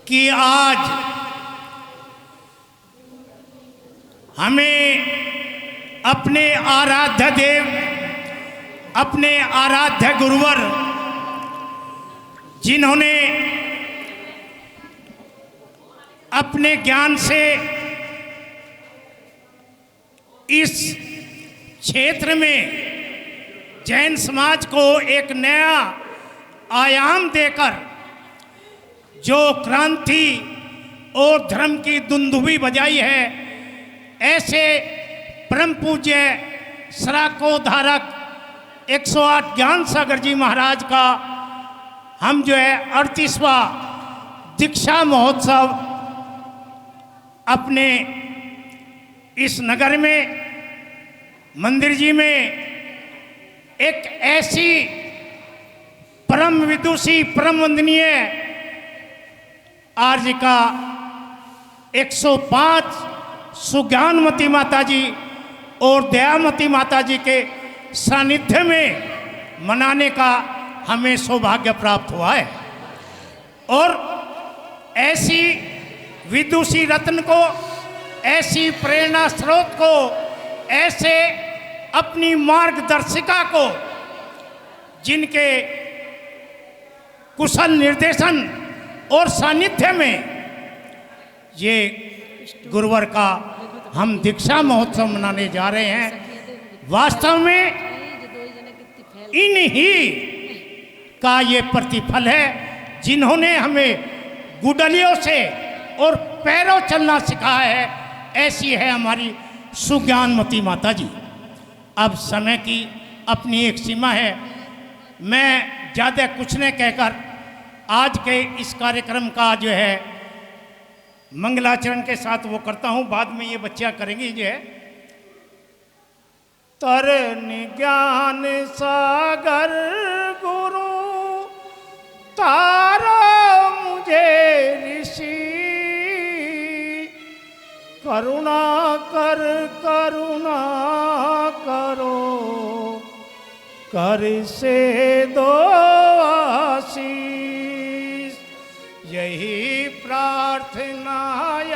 कि आज हमें अपने आराध्य देव, अपने आराध्य गुरुवर, जिन्होंने अपने ज्ञान से इस क्षेत्र में जैन समाज को एक नया आयाम देकर जो क्रांति और धर्म की दुंदुभी बजाई है, ऐसे परम पूज्य सराकोधारक 108 ज्ञान सागर जी महाराज का हम जो है 38वां दीक्षा महोत्सव अपने इस नगर में मंदिर जी में एक ऐसी परम विदुषी परम वंदनीय आर्य का 105 सुज्ञानमती माता जी और दयामती माता जी के सानिध्य में मनाने का हमें सौभाग्य प्राप्त हुआ है। और ऐसी विदुषी रत्न को, ऐसी प्रेरणा स्रोत को, ऐसे अपनी मार्गदर्शिका को, जिनके कुशल निर्देशन और सानिध्य में ये गुरुवर का हम दीक्षा महोत्सव मनाने जा रहे हैं, वास्तव में इन्हीं का ये प्रतिफल है जिन्होंने हमें गुडलियों से और पैरों चलना सिखाया है। ऐसी है हमारी सुज्ञानमती माता जी। अब समय की अपनी एक सीमा है, मैं ज़्यादा कुछ नहीं कहकर आज के इस कार्यक्रम का जो है मंगलाचरण के साथ वो करता हूँ, बाद में ये बच्चियाँ करेंगी जो है। तरन ज्ञान सागर गुरु तारा मुझे ऋषि, करुणा कर करुणा करो, कर से दो आशीष, यही प्रार्थना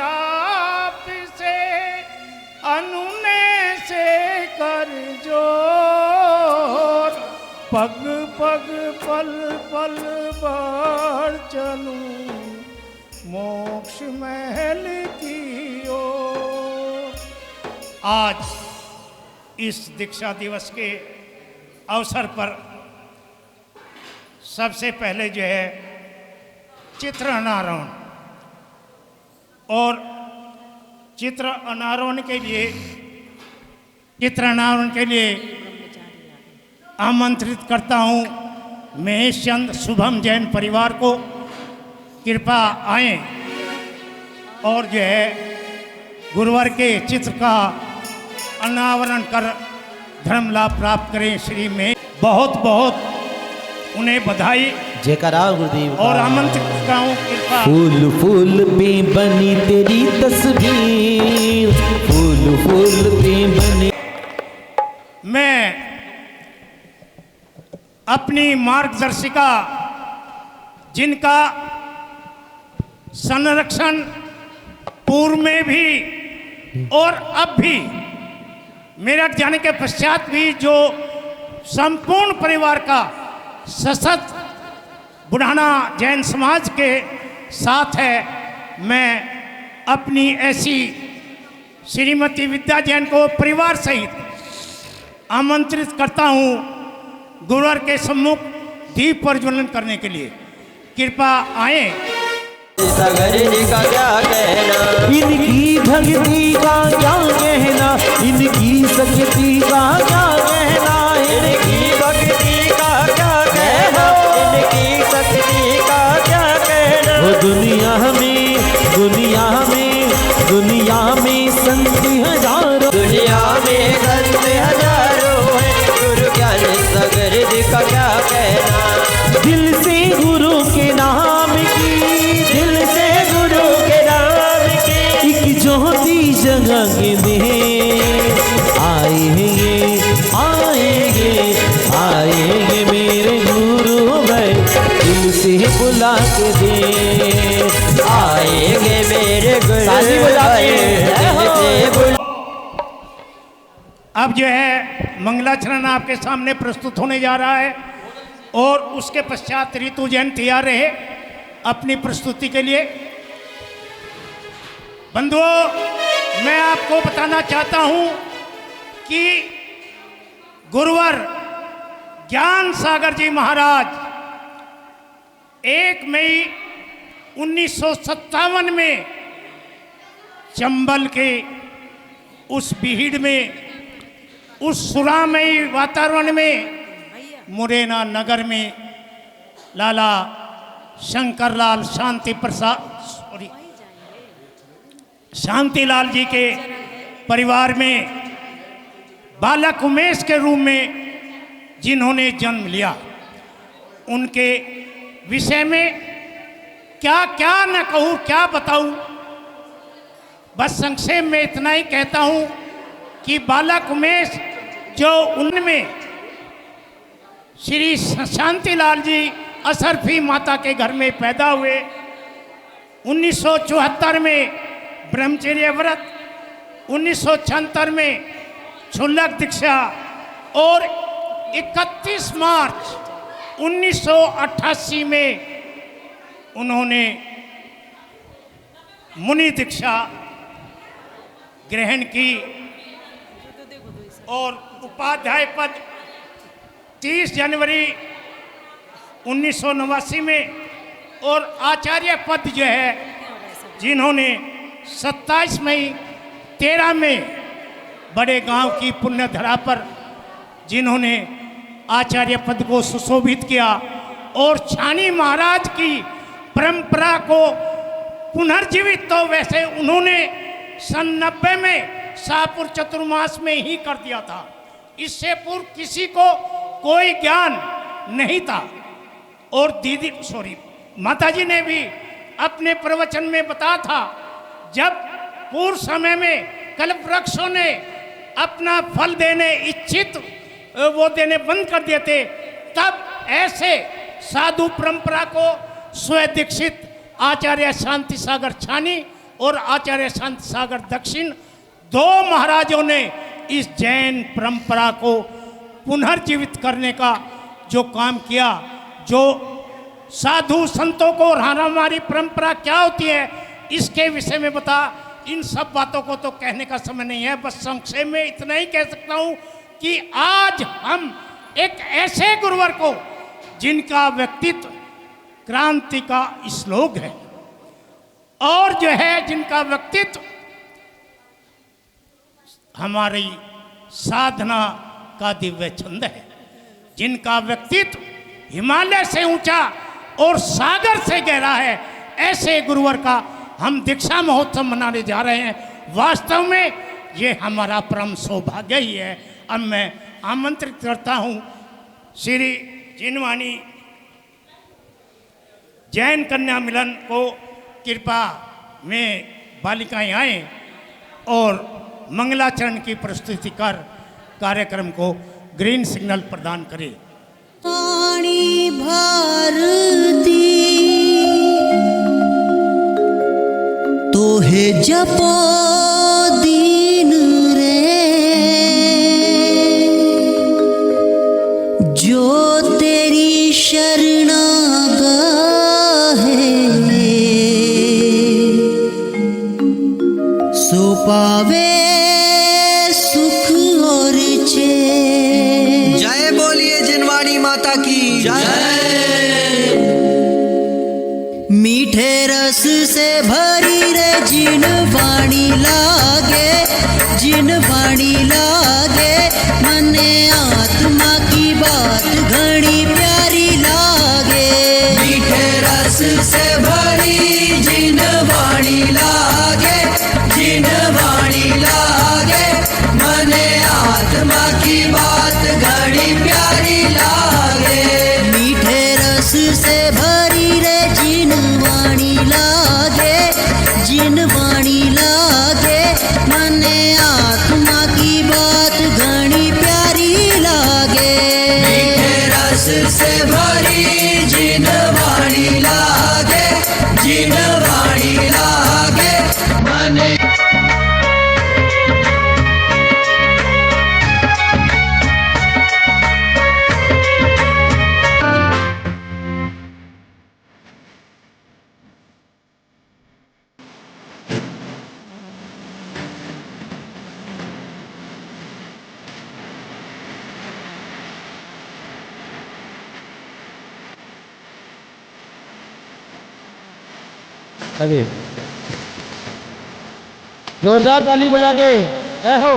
आपसे अनुनय से कर जोर, पग पग पल पल बढ़ चलूं मोक्ष महल की ओर। आज इस दीक्षा दिवस के अवसर पर सबसे पहले जो है चित्र अनावरण, और चित्र अनावरण के लिए आमंत्रित करता हूँ महेश चंद शुभम जैन परिवार को। कृपया आए और जो है गुरुवर के चित्र का अनावरण कर धर्म लाभ प्राप्त करें। श्री में बहुत बहुत उन्हें बधाई जयकारा गुरुदेव और आमंत्रित करता हूँ। कृपा फूल फूल पे बनी तेरी तस्वीर, फूल फूल पे बनी। मैं अपनी मार्गदर्शिका, जिनका संरक्षण पूर्व में भी और अब भी, मेरठ जाने के पश्चात भी, जो संपूर्ण परिवार का सशक्त बुढ़ाना जैन समाज के साथ है, मैं अपनी ऐसी श्रीमती विद्या जैन को परिवार सहित आमंत्रित करता हूँ गुरुवर के सम्मुख दीप प्रज्वलन करने के लिए। कृपया आए। सागर जी का क्या कहना, इनकी भक्ति का क्या कहना, इनकी शक्ति का क्या कहना, इनकी भक्ति का क्या कहना, इनकी शक्ति का क्या कहना। वो दुनिया में संत हजारों, दुनिया में संत हजारों है, गुरु ज्ञान सागर जी का क्या कहना। दिल से गुरु के नाम की, दिल से गुरु के नाम की एक ज्योति जगा के दे, आए हैं ये खुदा के दिन आएंगे मेरे ताली बजाते हैं। अब जो है मंगलाचरण आपके सामने प्रस्तुत होने जा रहा है और उसके पश्चात ऋतु जैन तैयार रहे अपनी प्रस्तुति के लिए। बंधुओं, मैं आपको बताना चाहता हूं कि गुरुवर ज्ञान सागर जी महाराज 1 मई 1957 में चंबल के उस भीड़ में, उस सुरामयी वातावरण में, मुरैना नगर में लाला शंकरलाल शांतिलाल जी के परिवार में बालक उमेश के रूप में जिन्होंने जन्म लिया, उनके विषय में क्या क्या न कहूँ, क्या बताऊँ। बस संक्षेप में इतना ही कहता हूँ कि बालक उमेश जो उनमें श्री शांतिलाल जी असरफी माता के घर में पैदा हुए, 1974 में ब्रह्मचर्य व्रत, 1976 में क्षुल्लक दीक्षा और 31 मार्च 1988 में उन्होंने मुनि दीक्षा ग्रहण की और उपाध्याय पद 30 जनवरी 1989 में और आचार्य पद जो है जिन्होंने 27 मई 13 में बड़े गांव की पुण्यधरा पर जिन्होंने आचार्य पद को सुशोभित किया और छानी महाराज की परंपरा को पुनर्जीवित तो वैसे उन्होंने सन 90 में शाहपुर चतुर्मास में ही कर दिया था। इससे पूर्व किसी को कोई ज्ञान नहीं था। और माताजी ने भी अपने प्रवचन में बताया था, जब पूर्व समय में कल्प वृक्षों ने अपना फल देने इच्छित वो देने बंद कर दिए थे, तब ऐसे साधु परंपरा को स्वदीक्षित आचार्य शांति सागर छानी और आचार्य शांति सागर दक्षिण 2 महाराजों ने इस जैन परंपरा को पुनर्जीवित करने का जो काम किया, जो साधु संतों को और हमारी परंपरा क्या होती है इसके विषय में बता। इन सब बातों को तो कहने का समय नहीं है, बस संक्षेप में इतना ही कह सकता हूं कि आज हम एक ऐसे गुरुवर को जिनका व्यक्तित्व क्रांति का श्लोक है और जो है जिनका व्यक्तित्व हमारी साधना का दिव्य छंद है, जिनका व्यक्तित्व हिमालय से ऊंचा और सागर से गहरा है, ऐसे गुरुवर का हम दीक्षा महोत्सव मनाने जा रहे हैं। वास्तव में ये हमारा परम सौभाग्य ही है। अब मैं आमंत्रित करता हूँ श्री जिनवाणी जैन कन्या मिलन को कृपा में बालिकाएं आए और मंगलाचरण की प्रस्तुति कर कार्यक्रम को ग्रीन सिग्नल प्रदान करें। पानी भारती तो है जपो दीन रे, जो तेरी शरणागत है सो पावे सुख और चैन। जय बोलिए जिनवाणी माता की जय। मीठे रस से भरी रे जिन वाणी लागे, जिन वाणी लागे, मने आत्मा की बात घनी प्यारी लागे। मीठे रस से भरी जिन वाणी लागे, जिन वाणी लागे, मने आत्मा की बात घनी प्यारी लागे। मीठे रस से भरी रे जिन वाणी लागे, जिन वाणी लागे, मने आत्मा की बात घनी प्यारी लागे। मीठे रस से भरी जिन वाणी लागे, अभी जोरदार ताली बजा के जय हो।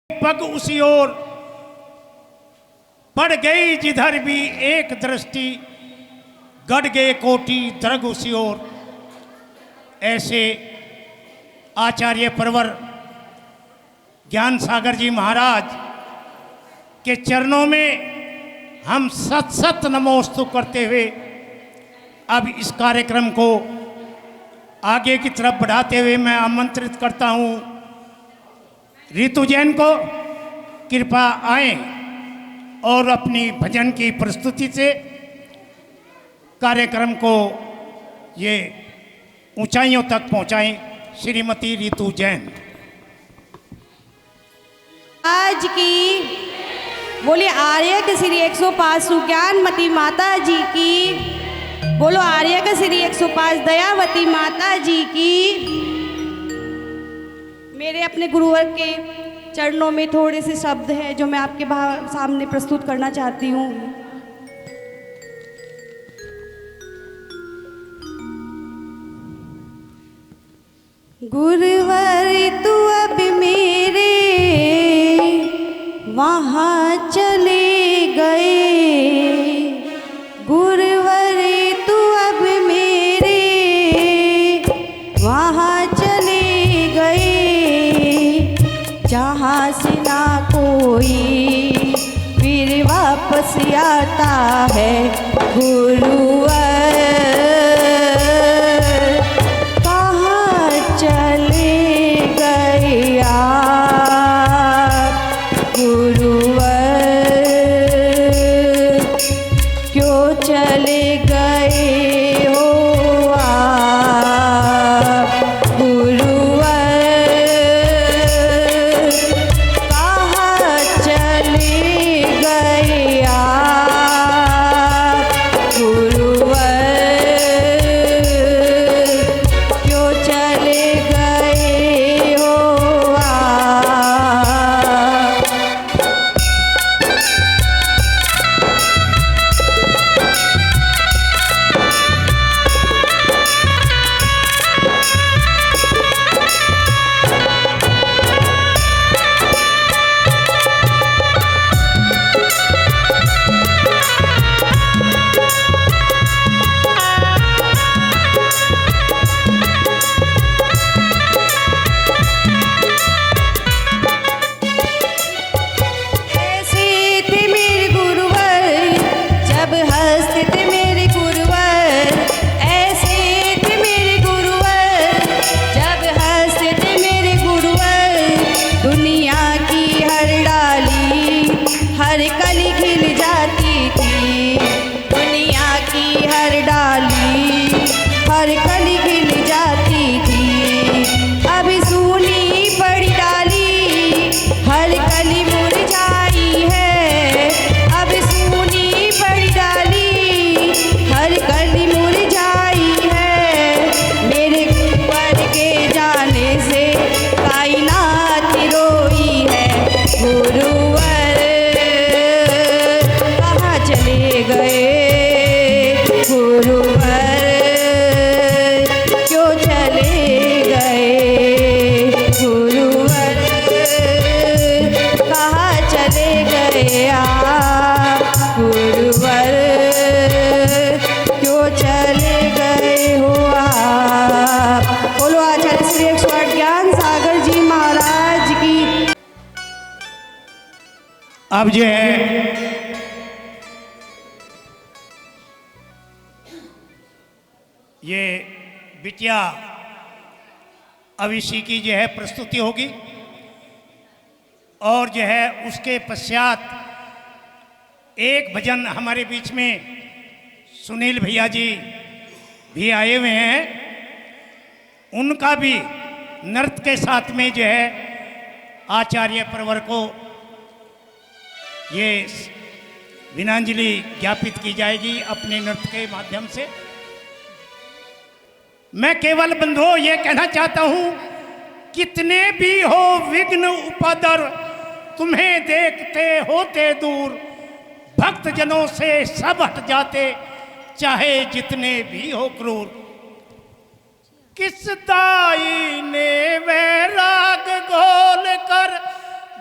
पग उसी ओर पड़ गई जिधर भी एक दृष्टि, गड़ गए कोटि दरग उसी ओर। ऐसे आचार्य परवर ज्ञान सागर जी महाराज के चरणों में हम सत सत नमोस्तु करते हुए अब इस कार्यक्रम को आगे की तरफ बढ़ाते हुए मैं आमंत्रित करता हूं रितु जैन को। कृपया आए और अपनी भजन की प्रस्तुति से कार्यक्रम को ये ऊंचाइयों तक पहुंचाएं। श्रीमती रितु जैन। आज की बोले आर्य के श्री 105 सुज्ञानमती माता जी की, बोलो आर्य के श्री 105 दयावती माता जी की। मेरे अपने गुरुवर के चरणों में थोड़े से शब्द हैं जो मैं आपके सामने प्रस्तुत करना चाहती हूँ। गुरुवर तू अब मेरे वहाँ चले गए, गुरुवर तू अब मेरे वहाँ चले गए, जहाँ से ना कोई फिर वापस आता है। गुरुवर अब जो है ये बिटिया अविशी की जो है प्रस्तुति होगी और जो है उसके पश्चात एक भजन हमारे बीच में सुनील भैया जी भी आए हुए हैं, उनका भी नृत्य के साथ में जो है आचार्य प्रवर को ये विनयाञ्जलि ज्ञापित की जाएगी अपने नृत्य के माध्यम से। मैं केवल बंधुओं ये कहना चाहता हूँ, कितने भी हो विघ्न उपद्र तुम्हें देखते होते दूर, भक्त जनों से सब हट जाते चाहे जितने भी हो क्रूर। किस दाई ने वैराग घोल कर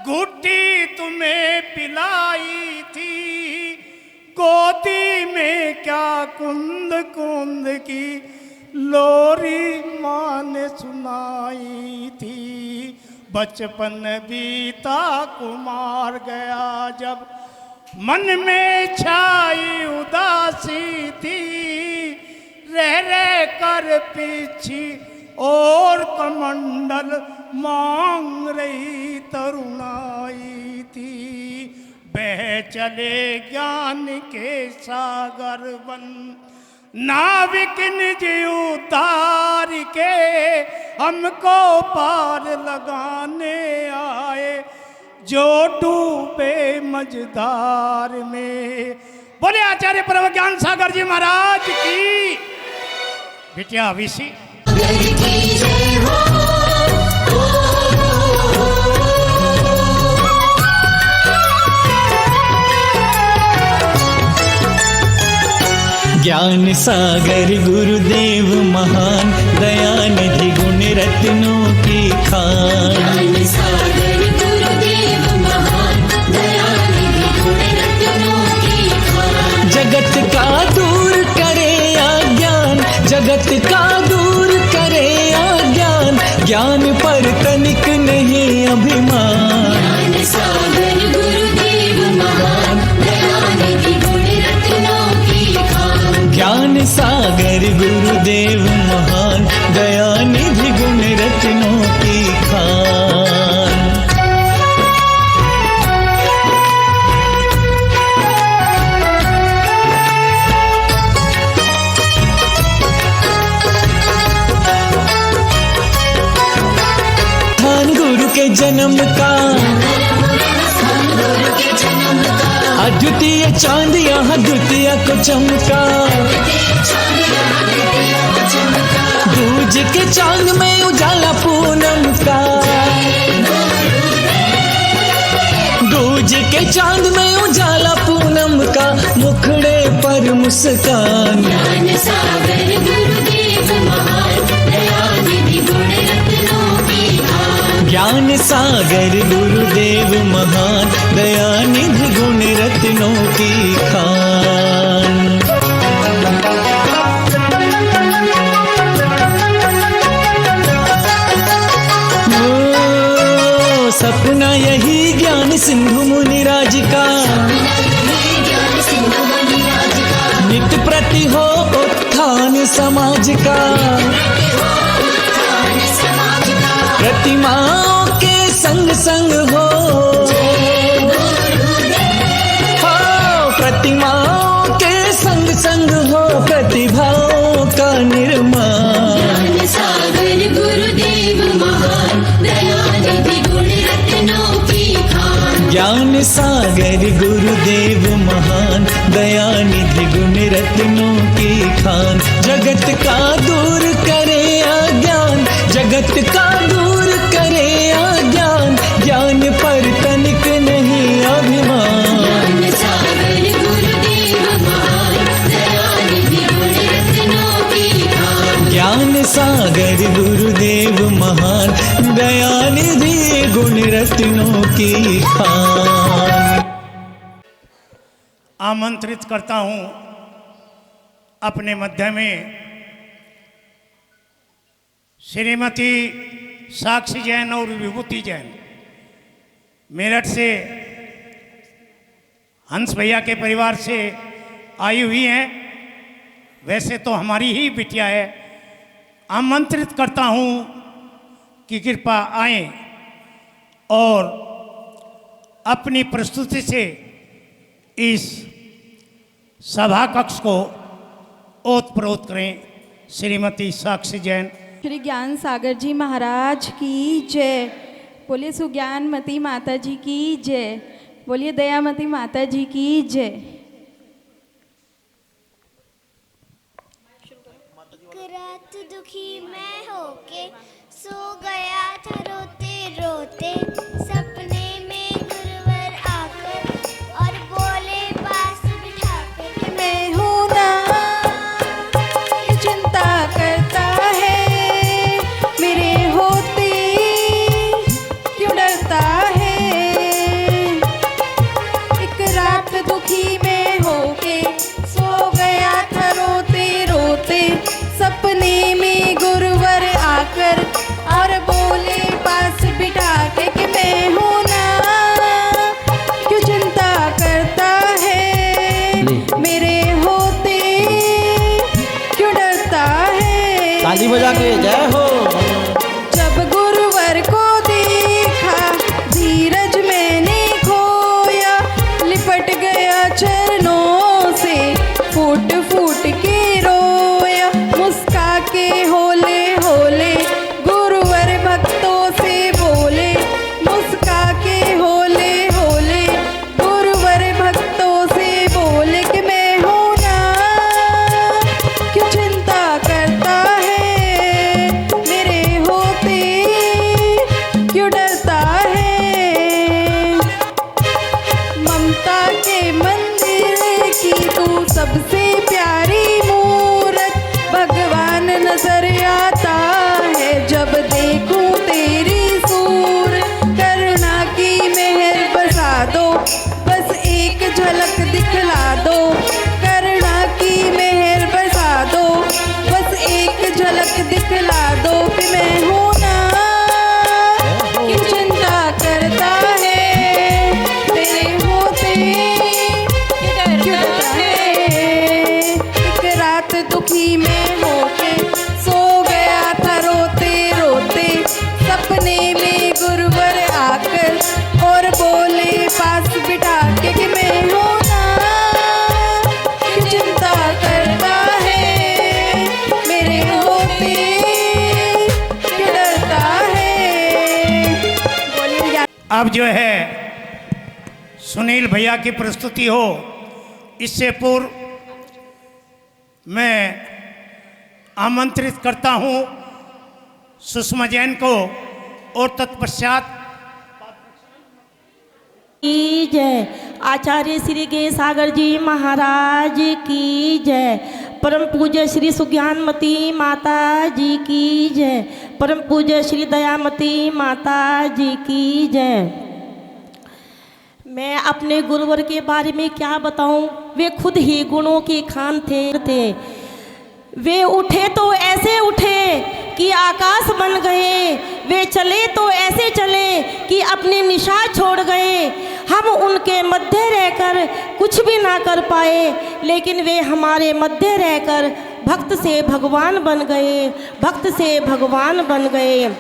घुट्टी तुम्हें पिलाई थी, गोदी में क्या कुंद कुंद की लोरी माँ ने सुनाई थी। बचपन बीता कुमार गया जब मन में छाई उदासी थी, रह कर पीछी और कमंडल मांग रही तरुणाई थी। बह चले ज्ञान के सागर बन नाविक निज उतार के, हमको पार लगाने आए जो डूबे मझधार में। बोले आचार्य प्रभु ज्ञान सागर जी महाराज की। बिटिया अविशी की जय हो। ज्ञान सागर गुरुदेव महान, दया निधि गुण रत्नों की खान। ज्ञान सागर गुरुदेव महान, दया निधि गुण रत्नों की खान। जगत का दूर करे अज्ञान, जगत का दूर करे अज्ञान, ज्ञान पर तनिक नहीं अभिमान। ज्ञान सागर गुरुदेव महान, दया निधि गुण रत्नों की खान। ज्ञान सागर गुरुदेव महान, दया निधि गुण रत्नों की खान। धान गुरु के जन्म का, अद्वितीय चांद यहाँ द्वितीय को चमका। दूज के चांद में उजाला पूनम का, दूज के चांद में उजाला पूनम का, मुखड़े पर मुस्कान। ज्ञान सागर गुरुदेव महान, दया निधि गुण रत्नों की खान। ज्ञान सागर गुरुदेव महान, दया निधि गुण रत्नों की खान। ओ, सपना यही ज्ञान सिंधु मुनिराज का, नित प्रति हो उत्थान समाज का। प्रतिमाओं के संग संग हो, प्रतिमाओं के संग संग हो, प्रतिभाओं का निर्माण। ज्ञान सागर गुरुदेव महान, दया निधि गुण रत्नों की खान। ज्ञान सागर गुरुदेव महान, दया निधि गुण रत्नों की खान। जगत का दूर करे अज्ञान, जगत का दूर करे अज्ञान, ज्ञान पर तनिक नहीं अभिमान। ज्ञान सागर गुरुदेव महान, दया निधि गुण रत्नों की खान। ज्ञान सागर गुरुदेव महान, दया निधि गुण रत्नों की खान। आमंत्रित करता हूं अपने मध्य में श्रीमती साक्षी जैन और विभूति जैन, मेरठ से हंस भैया के परिवार से आई हुई हैं। वैसे तो हमारी ही बिटिया है। आमंत्रित करता हूं कि कृपा आए और अपनी प्रस्तुति से इस सभा कक्ष को ओतप्रोत करें। श्रीमती साक्षी जैन। श्री ज्ञान सागर जी महाराज की जय। बोलिए सुज्ञानमती माता जी की जय। बोलिए दयामती माता जी की जय। रात दुखी मैं होके सो गया था रोते रोते, सपने में गुरुवर आकर और बोले पास बिठाकर, मैं हूँ ना ये चिंता करता है, मेरे होते क्यों डरता है। एक रात दुखी में होके सो गया था रोते रोते, सपने में गुरुवर आकर और बोले पास बिठा के कि मैं हूँ ना क्यों चिंता करता है, मेरे होते क्यों डरता है। ताली बजा के जय हो। जब गुरुवर को देखा धीरज मैंने खोया, लिपट गया चरणों से फूट फूट के रोया। मुस्का के होले होले गुरुवर भक्तों से बोले, मुस्का के होले होले गुरुवर भक्तों से बोले कि मैं हूँ ना क्यों चिंता करता है, अब जो है सुनील भैया की प्रस्तुति हो, इससे पूर्व मैं आमंत्रित करता हूं सुषमा जैन को और तत्पश्चात की जय। आचार्य श्री गे सागर जी महाराज की जय। परम पूज्य श्री सुज्ञानमती माता जी की जय। परम पूज्य श्री दयामती माता जी की जय। मैं अपने गुरुवर के बारे में क्या बताऊं, वे खुद ही गुणों के खान थे। वे उठे तो ऐसे उठे कि आकाश बन गए, वे चले तो ऐसे चले कि अपनी निशान छोड़ गए। हम उनके मध्य रहकर कुछ भी ना कर पाए, लेकिन वे हमारे मध्य रहकर भक्त से भगवान बन गए, भक्त से भगवान बन गए।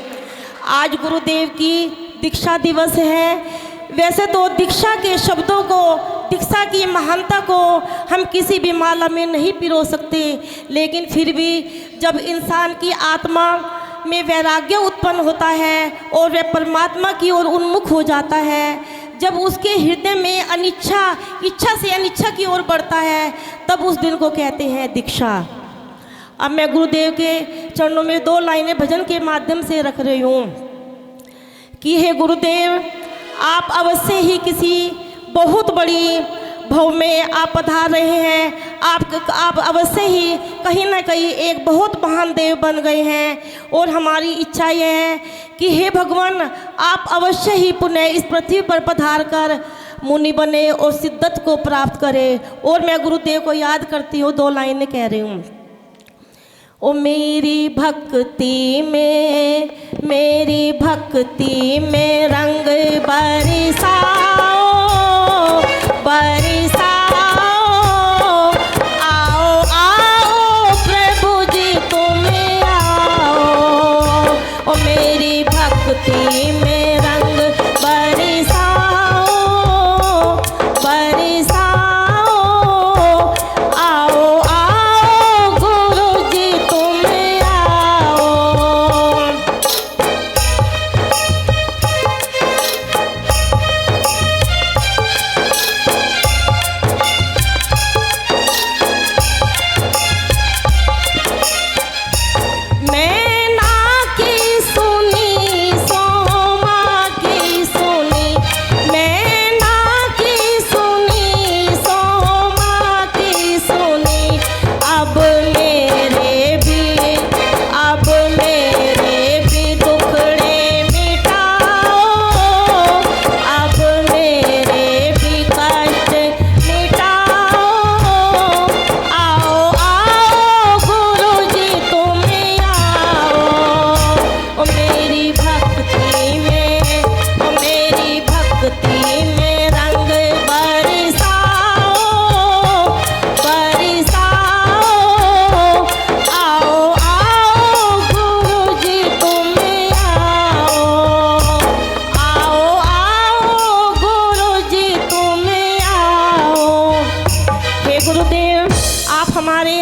आज गुरुदेव की दीक्षा दिवस है। वैसे तो दीक्षा के शब्दों को, दीक्षा की महानता को हम किसी भी माला में नहीं पिरो सकते, लेकिन फिर भी जब इंसान की आत्मा में वैराग्य उत्पन्न होता है और वह परमात्मा की ओर उन्मुख हो जाता है, जब उसके हृदय में अनिच्छा, इच्छा से अनिच्छा की ओर बढ़ता है, तब उस दिन को कहते हैं दीक्षा। अब मैं गुरुदेव के चरणों में 2 लाइनें भजन के माध्यम से रख रही हूँ कि हे गुरुदेव, आप अवश्य ही किसी बहुत बड़ी भव में आप पधार रहे हैं। आप अवश्य ही कहीं ना कहीं एक बहुत महान देव बन गए हैं और हमारी इच्छा यह है कि हे भगवान, आप अवश्य ही पुनः इस पृथ्वी पर पधार कर मुनि बने और सिद्धत को प्राप्त करें। और मैं गुरुदेव को याद करती हूँ, 2 लाइनें कह रही हूँ। ओ मेरी भक्ति में रंग बरसाओ, बरसाओ, आओ आओ प्रभु जी तुम आओ। ओ मेरी भक्ति में रंग बरसाओ, बरसाओ, आओ आओ गुरु जी तुम आओ।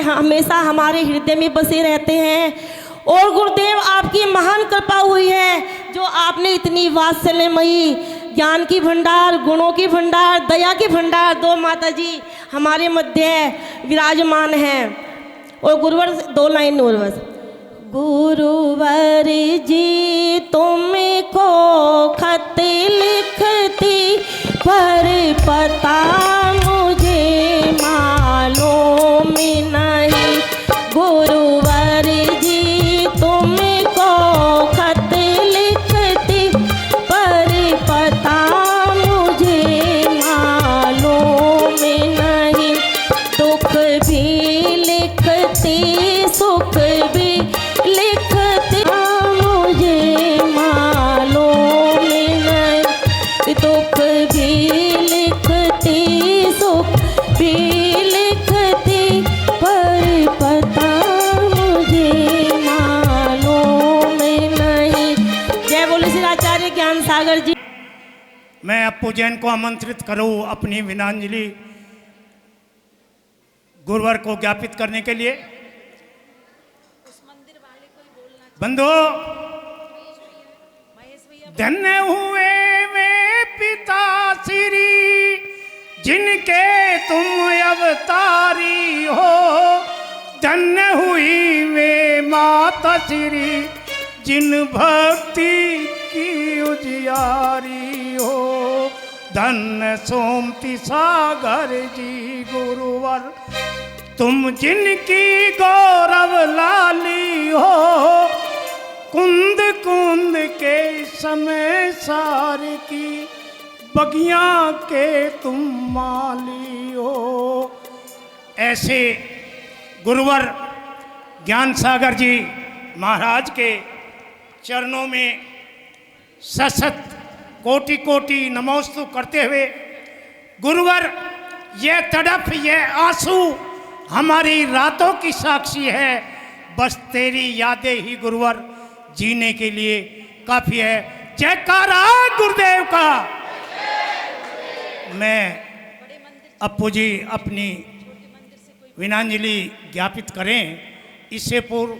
हमेशा हमारे हृदय में बसे रहते हैं। और गुरुदेव, आपकी महान कृपा हुई है जो आपने इतनी वात्सल्यमयी ज्ञान की भंडार, गुणों की भंडार, दया की भंडार 2 माता जी हमारे मध्य विराजमान हैं। और गुरुवर 2 लाइन और बस। गुरुवर जी तुमको खत लिखती पर पता मुझे मालूम नहीं। गुरुवर जी तुमको खत लिखती पर पता मुझे मालूम नहीं। दुख भी लिखती सुख भी लिखती मुझे मालूम नहीं। दुख भी लिखती सुख भी लिखती पर पता मुझे मालूम नहीं। जय बोले श्री आचार्य ज्ञान सागर जी। मैं अप्पू जैन को आमंत्रित करूं अपनी विनांजलि गुरुवर को ज्ञापित करने के लिए। बंधु, धन्य हुए वे पिता श्री जिनके तुम अवतारी हो, धन्य हुई वे माता श्री जिन भक्ति की उजियारी हो। धन्य सोमती सागर जी गुरुवर तुम जिनकी गौरव लाली हो। कुंद कुंद के समय सार की बगिया के तुम माली हो। ऐसे गुरुवर ज्ञान सागर जी महाराज के चरणों में सशत कोटि कोटि नमोस्तु करते हुए, गुरुवर ये तड़प ये आंसू हमारी रातों की साक्षी है। बस तेरी यादें ही गुरुवर जीने के लिए काफी है। जयकारा गुरुदेव का। मैं अप्पू जी अपनी विनयान्जलि ज्ञापित करें। इससे पूर्व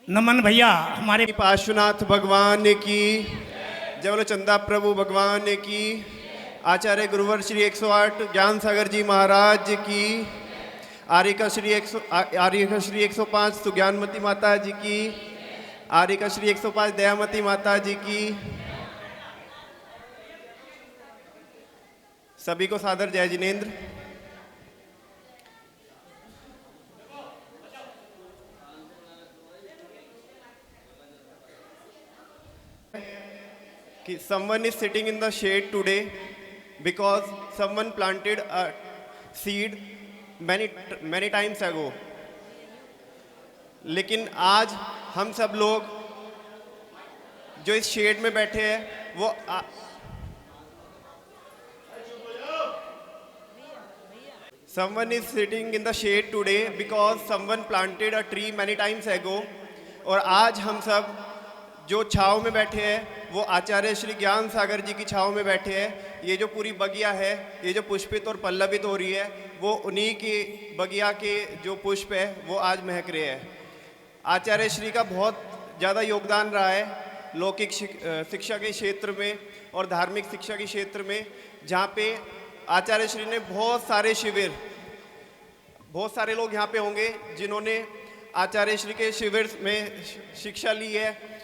नमन भैया हमारे पार्श्वनाथ भगवान की जय, बोलो चंदा प्रभु भगवान की, आचार्य गुरुवर श्री 108 ज्ञान सागर जी महाराज की, आर्यका श्री 105 सुज्ञानमती माता जी की, आर्यका श्री 105 दयामती माता जी की। सभी को सादर जय Jinendra. Someone is sitting in the shade today because someone planted a seed many times ago. लेकिन आज हम सब लोग जो इस शेड में बैठे हैं वो someone is sitting in the shade today because someone planted a tree many times ago. और आज हम सब जो छाँव में बैठे हैं वो आचार्य श्री ज्ञान सागर जी की छाँव में बैठे हैं। ये जो पूरी बगिया है, ये जो पुष्पित और पल्लवित हो रही है, वो उन्हीं की बगिया के जो पुष्प है वो आज महक रहे हैं। आचार्य श्री का बहुत ज़्यादा योगदान रहा है लौकिक शिक्षा के क्षेत्र में और धार्मिक शिक्षा के क्षेत्र में, जहाँ पे आचार्य श्री ने बहुत सारे शिविर, बहुत सारे लोग यहाँ पे होंगे जिन्होंने आचार्य श्री के शिविर में शिक्षा ली है।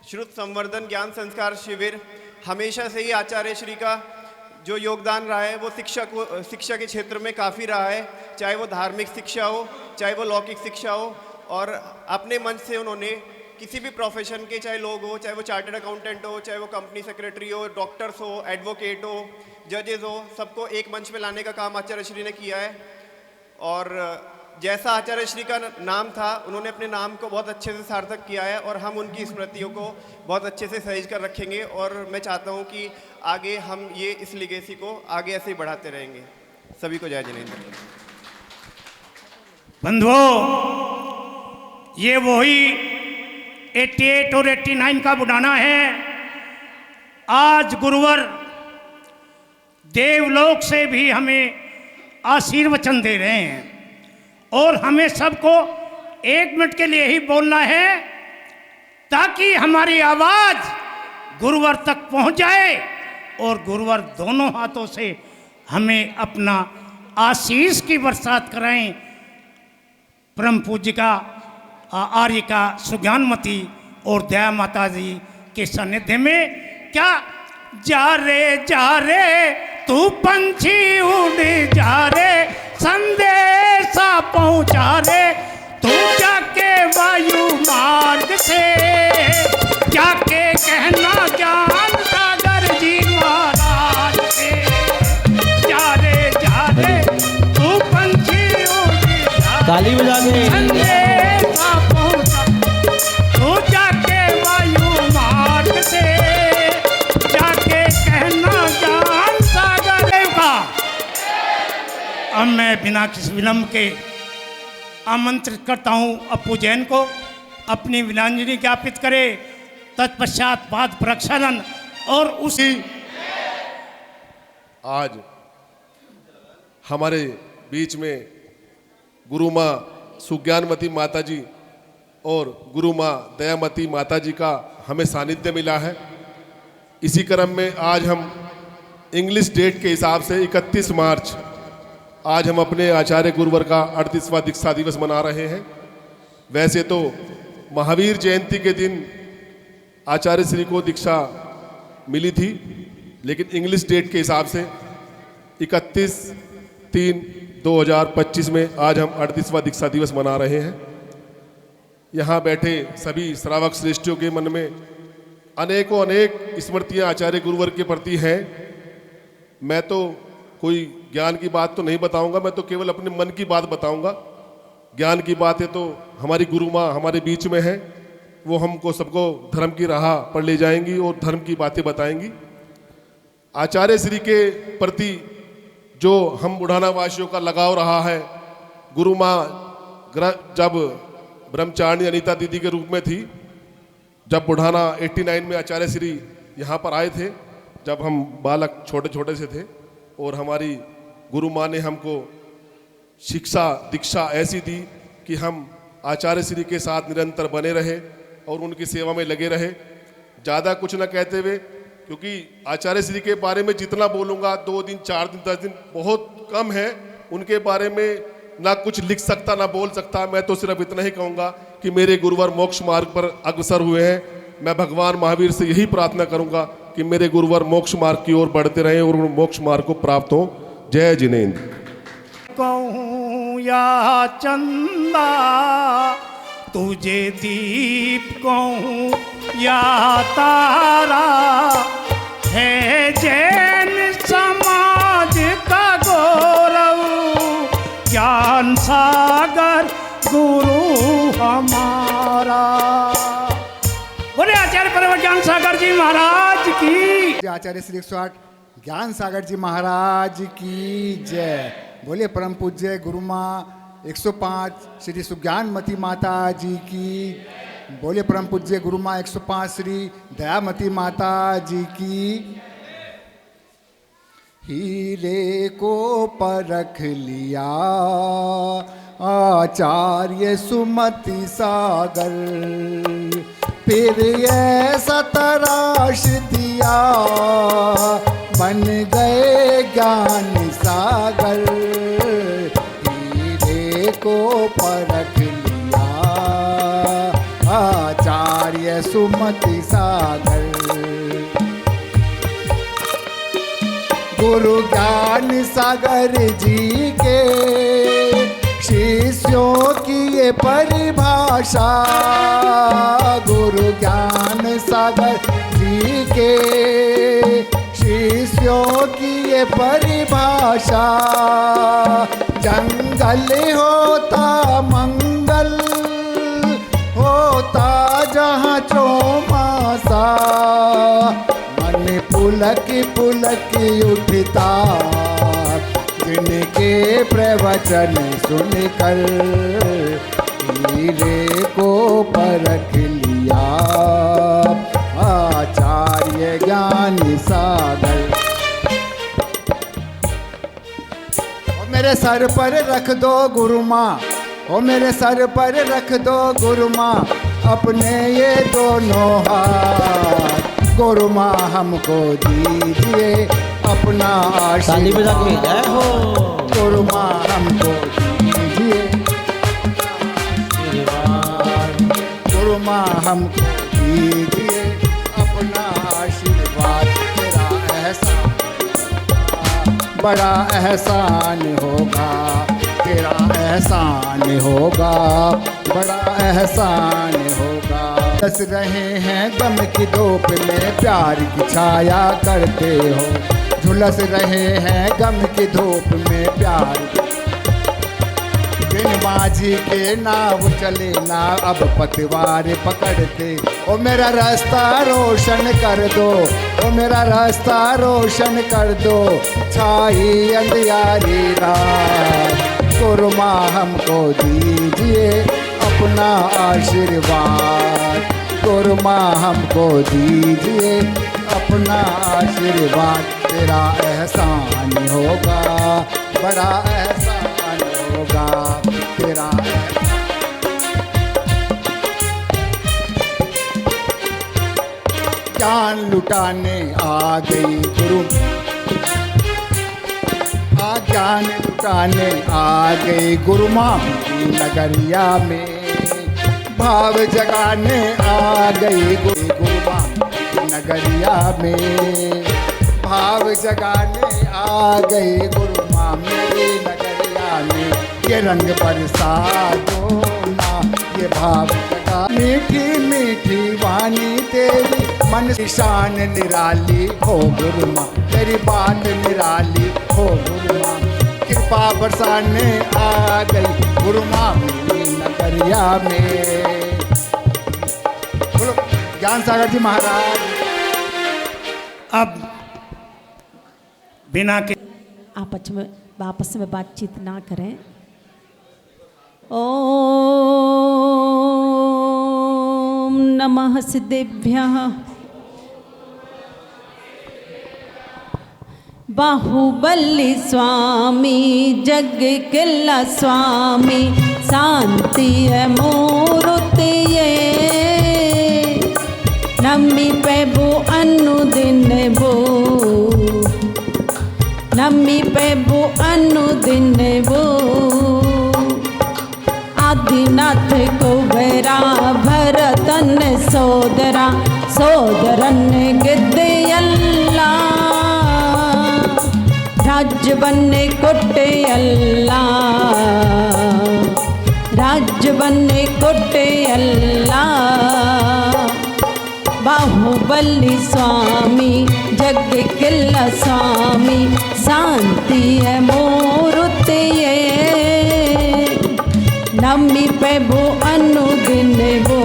श्रुत संवर्धन ज्ञान संस्कार शिविर हमेशा से ही आचार्य श्री का जो योगदान रहा है वो शिक्षा के क्षेत्र में काफ़ी रहा है, चाहे वो धार्मिक शिक्षा हो, चाहे वो लौकिक शिक्षा हो। और अपने मंच से उन्होंने किसी भी प्रोफेशन के चाहे लोग हो, चाहे वो चार्टर्ड अकाउंटेंट हो, चाहे वो कंपनी सेक्रेटरी हो, डॉक्टर्स हो, एडवोकेट हो, जजेस हो, सबको एक मंच पे लाने का काम आचार्य श्री ने किया है। और जैसा आचार्य श्री का नाम था, उन्होंने अपने नाम को बहुत अच्छे से सार्थक किया है और हम उनकी स्मृतियों को बहुत अच्छे से सहेज कर रखेंगे। और मैं चाहता हूं कि आगे हम ये इस लिगेसी को आगे ऐसे ही बढ़ाते रहेंगे। सभी को जय जिनेन्द्र। बंधुओं, ये वही 88 और 89 का बुढ़ाना है। आज गुरुवर देवलोक से भी हमें आशीर्वचन दे रहे हैं और हमें सबको 1 मिनट के लिए ही बोलना है ताकि हमारी आवाज गुरुवर तक पहुंच जाए और गुरुवर दोनों हाथों से हमें अपना आशीष की बरसात कराएं। परम पूज्य का आर्य का सुज्ञानमती और दया माता जी के सानिध्य में क्या जा रे तू पंछी उड़ जा रे, संदेशा पहुंचा रे, तू जाके वायु मार्ग से जाके कहना ज्ञान सागर जी महाराज से। जा रे तू पंछी उड़ जा, ताली बजा के संदेशा पहुंचा, तू जाके वायु मार्ग से जाके कहना ज्ञान सागर का। अब मैं बिना किसी विलंब के आमंत्रित करता हूं अप्पू जैन को अपनी विनयान्जलि ज्ञापित करे, तत्पश्चात पाद प्रक्षालन और उसी। आज हमारे बीच में गुरु माँ सुज्ञानमती माता जी और गुरु माँ दयामती माता जी का हमें सानिध्य मिला है। इसी क्रम में आज हम इंग्लिश डेट के हिसाब से 31 मार्च आज हम अपने आचार्य गुरुवर का 38वां दीक्षा दिवस मना रहे हैं। वैसे तो महावीर जयंती के दिन आचार्य श्री को दीक्षा मिली थी, लेकिन इंग्लिश डेट के हिसाब से 31/3/2025 में आज हम 38वां दीक्षा दिवस मना रहे हैं। यहाँ बैठे सभी श्रावक श्रेष्ठियों के मन में अनेकों अनेक स्मृतियाँ आचार्य गुरुवर के प्रति हैं। मैं तो कोई ज्ञान की बात तो नहीं बताऊंगा, मैं तो केवल अपने मन की बात बताऊंगा। ज्ञान की बातें तो हमारी गुरु माँ हमारे बीच में है, वो हमको सबको धर्म की राह पर ले जाएंगी और धर्म की बातें बताएंगी। आचार्य श्री के प्रति जो हम बुढ़ाना वासियों का लगाव रहा है, गुरु माँ जब ब्रह्मचारिणी अनीता दीदी के रूप में थी, जब बुढ़ाना 89 में आचार्य श्री यहाँ पर आए थे, जब हम बालक छोटे छोटे से थे, और हमारी गुरु माँ ने हमको शिक्षा दीक्षा ऐसी दी कि हम आचार्य श्री के साथ निरंतर बने रहे और उनकी सेवा में लगे रहे। ज़्यादा कुछ न कहते हुए, क्योंकि आचार्य श्री के बारे में जितना बोलूँगा 2 दिन 4 दिन 10 दिन बहुत कम है, उनके बारे में ना कुछ लिख सकता ना बोल सकता। मैं तो सिर्फ इतना ही कहूँगा कि मेरे गुरुवर मोक्ष मार्ग पर अग्रसर हुए हैं। मैं भगवान महावीर से यही प्रार्थना करूँगा कि मेरे गुरुवर मोक्ष मार्ग की ओर बढ़ते रहें और मोक्ष मार्ग को प्राप्त हो। जय जिनेन्द्र। कहूँ या चंदा तुझे दीप कहूँ या तारा, है जैन समाज का गौरव ज्ञान सागर गुरु हमारा। बोले आचार्य परम ज्ञान सागर जी महाराज की। आचार्य श्री 108 ज्ञान सागर जी महाराज की जय। बोले परम पूज्य गुरु माँ 105 श्री सुज्ञानमती माता जी की। बोले परम पूज्य गुरु माँ 105 श्री दयामती माता जी की। हीरे को परख लिया आचार्य सुमति सागर, फिर ऐसा तराश दिया बन गए ज्ञान सागर। हीरे को परख लिया आचार्य सुमति सागर। गुरु ज्ञान सागर जी के शिष्यों की ये परिभाषा। गुरु ज्ञान सागर जी के शिष्यों की ये परिभाषा। जंगल होता मंगल, होता जहाँ चौमासा। मन पुलक पुलक उठता जिनके प्रवचन सुनकर। हीरे को परख लिया आचार्य ज्ञान सागर। ओ मेरे सर पर रख दो गुरु माँ, ओ मेरे सर पर रख दो गुरु माँ अपने ये दोनों हाथ। गुरु माँ हमको दीजिए अपना आशीर्वाद। गुरु माँ हमको दीजिए गुरु माँ हमको दीजिए अपना आशीर्वाद। तेरा एहसान बड़ा एहसान होगा, तेरा एहसान होगा, बड़ा एहसान होगा। बस रहे हैं गम की धूप में प्यार की छाया करते हो। झुलस रहे हैं गम की धूप में प्यार। बिन माझी के नाव चले ना अब पतवार पकड़ते। ओ मेरा रास्ता रोशन कर दो, ओ मेरा रास्ता रोशन कर दो। छाई अंधियारी रात गुरु माँ हमको दीजिए अपना आशीर्वाद। गुरु माँ हमको दीजिए अपना आशीर्वाद। तेरा एहसान होगा, बड़ा एहसान होगा, तेरा ज्ञान लुटाने आ गई गुरु ज्ञान लुटाने आ गई गुरु माँ की नगरिया में, भाव जगाने आ गई गुरु माँ की नगरिया में, भाव जगाने आ गई गुरु माँ मेरी नगरिया में। ये रंग बरसा दो ना, ये भाव जगा, मीठी मीठी वाणी तेरी मन की शान निराली हो गुरु माँ, तेरी बात निराली हो गुरु माँ, कृपा बरसाने आ गई गुरु माँ मेरी नगरिया में। बोलो ज्ञान सागर जी महाराज। अब बिना के आपस में बातचीत ना करें। ओम नमः सिद्धेभ्यः। बाहुबली स्वामी जग किल्ला स्वामी, शांति है मूर्ति ये, नमी पे बो अनुदिन बो, नमी पे बो अनुदिन बो, आदिनाथ कुबेरा भरतन सोदरा, सोदरन गिद्दयल्ला, राज बन्ने कोटे अल्लाह, राज बन्ने कोटे अल्लाह। बाहुबली स्वामी जग किल्ला स्वामी, शांति है मूर्ति ये, नमी पे बो अनुदिन बो,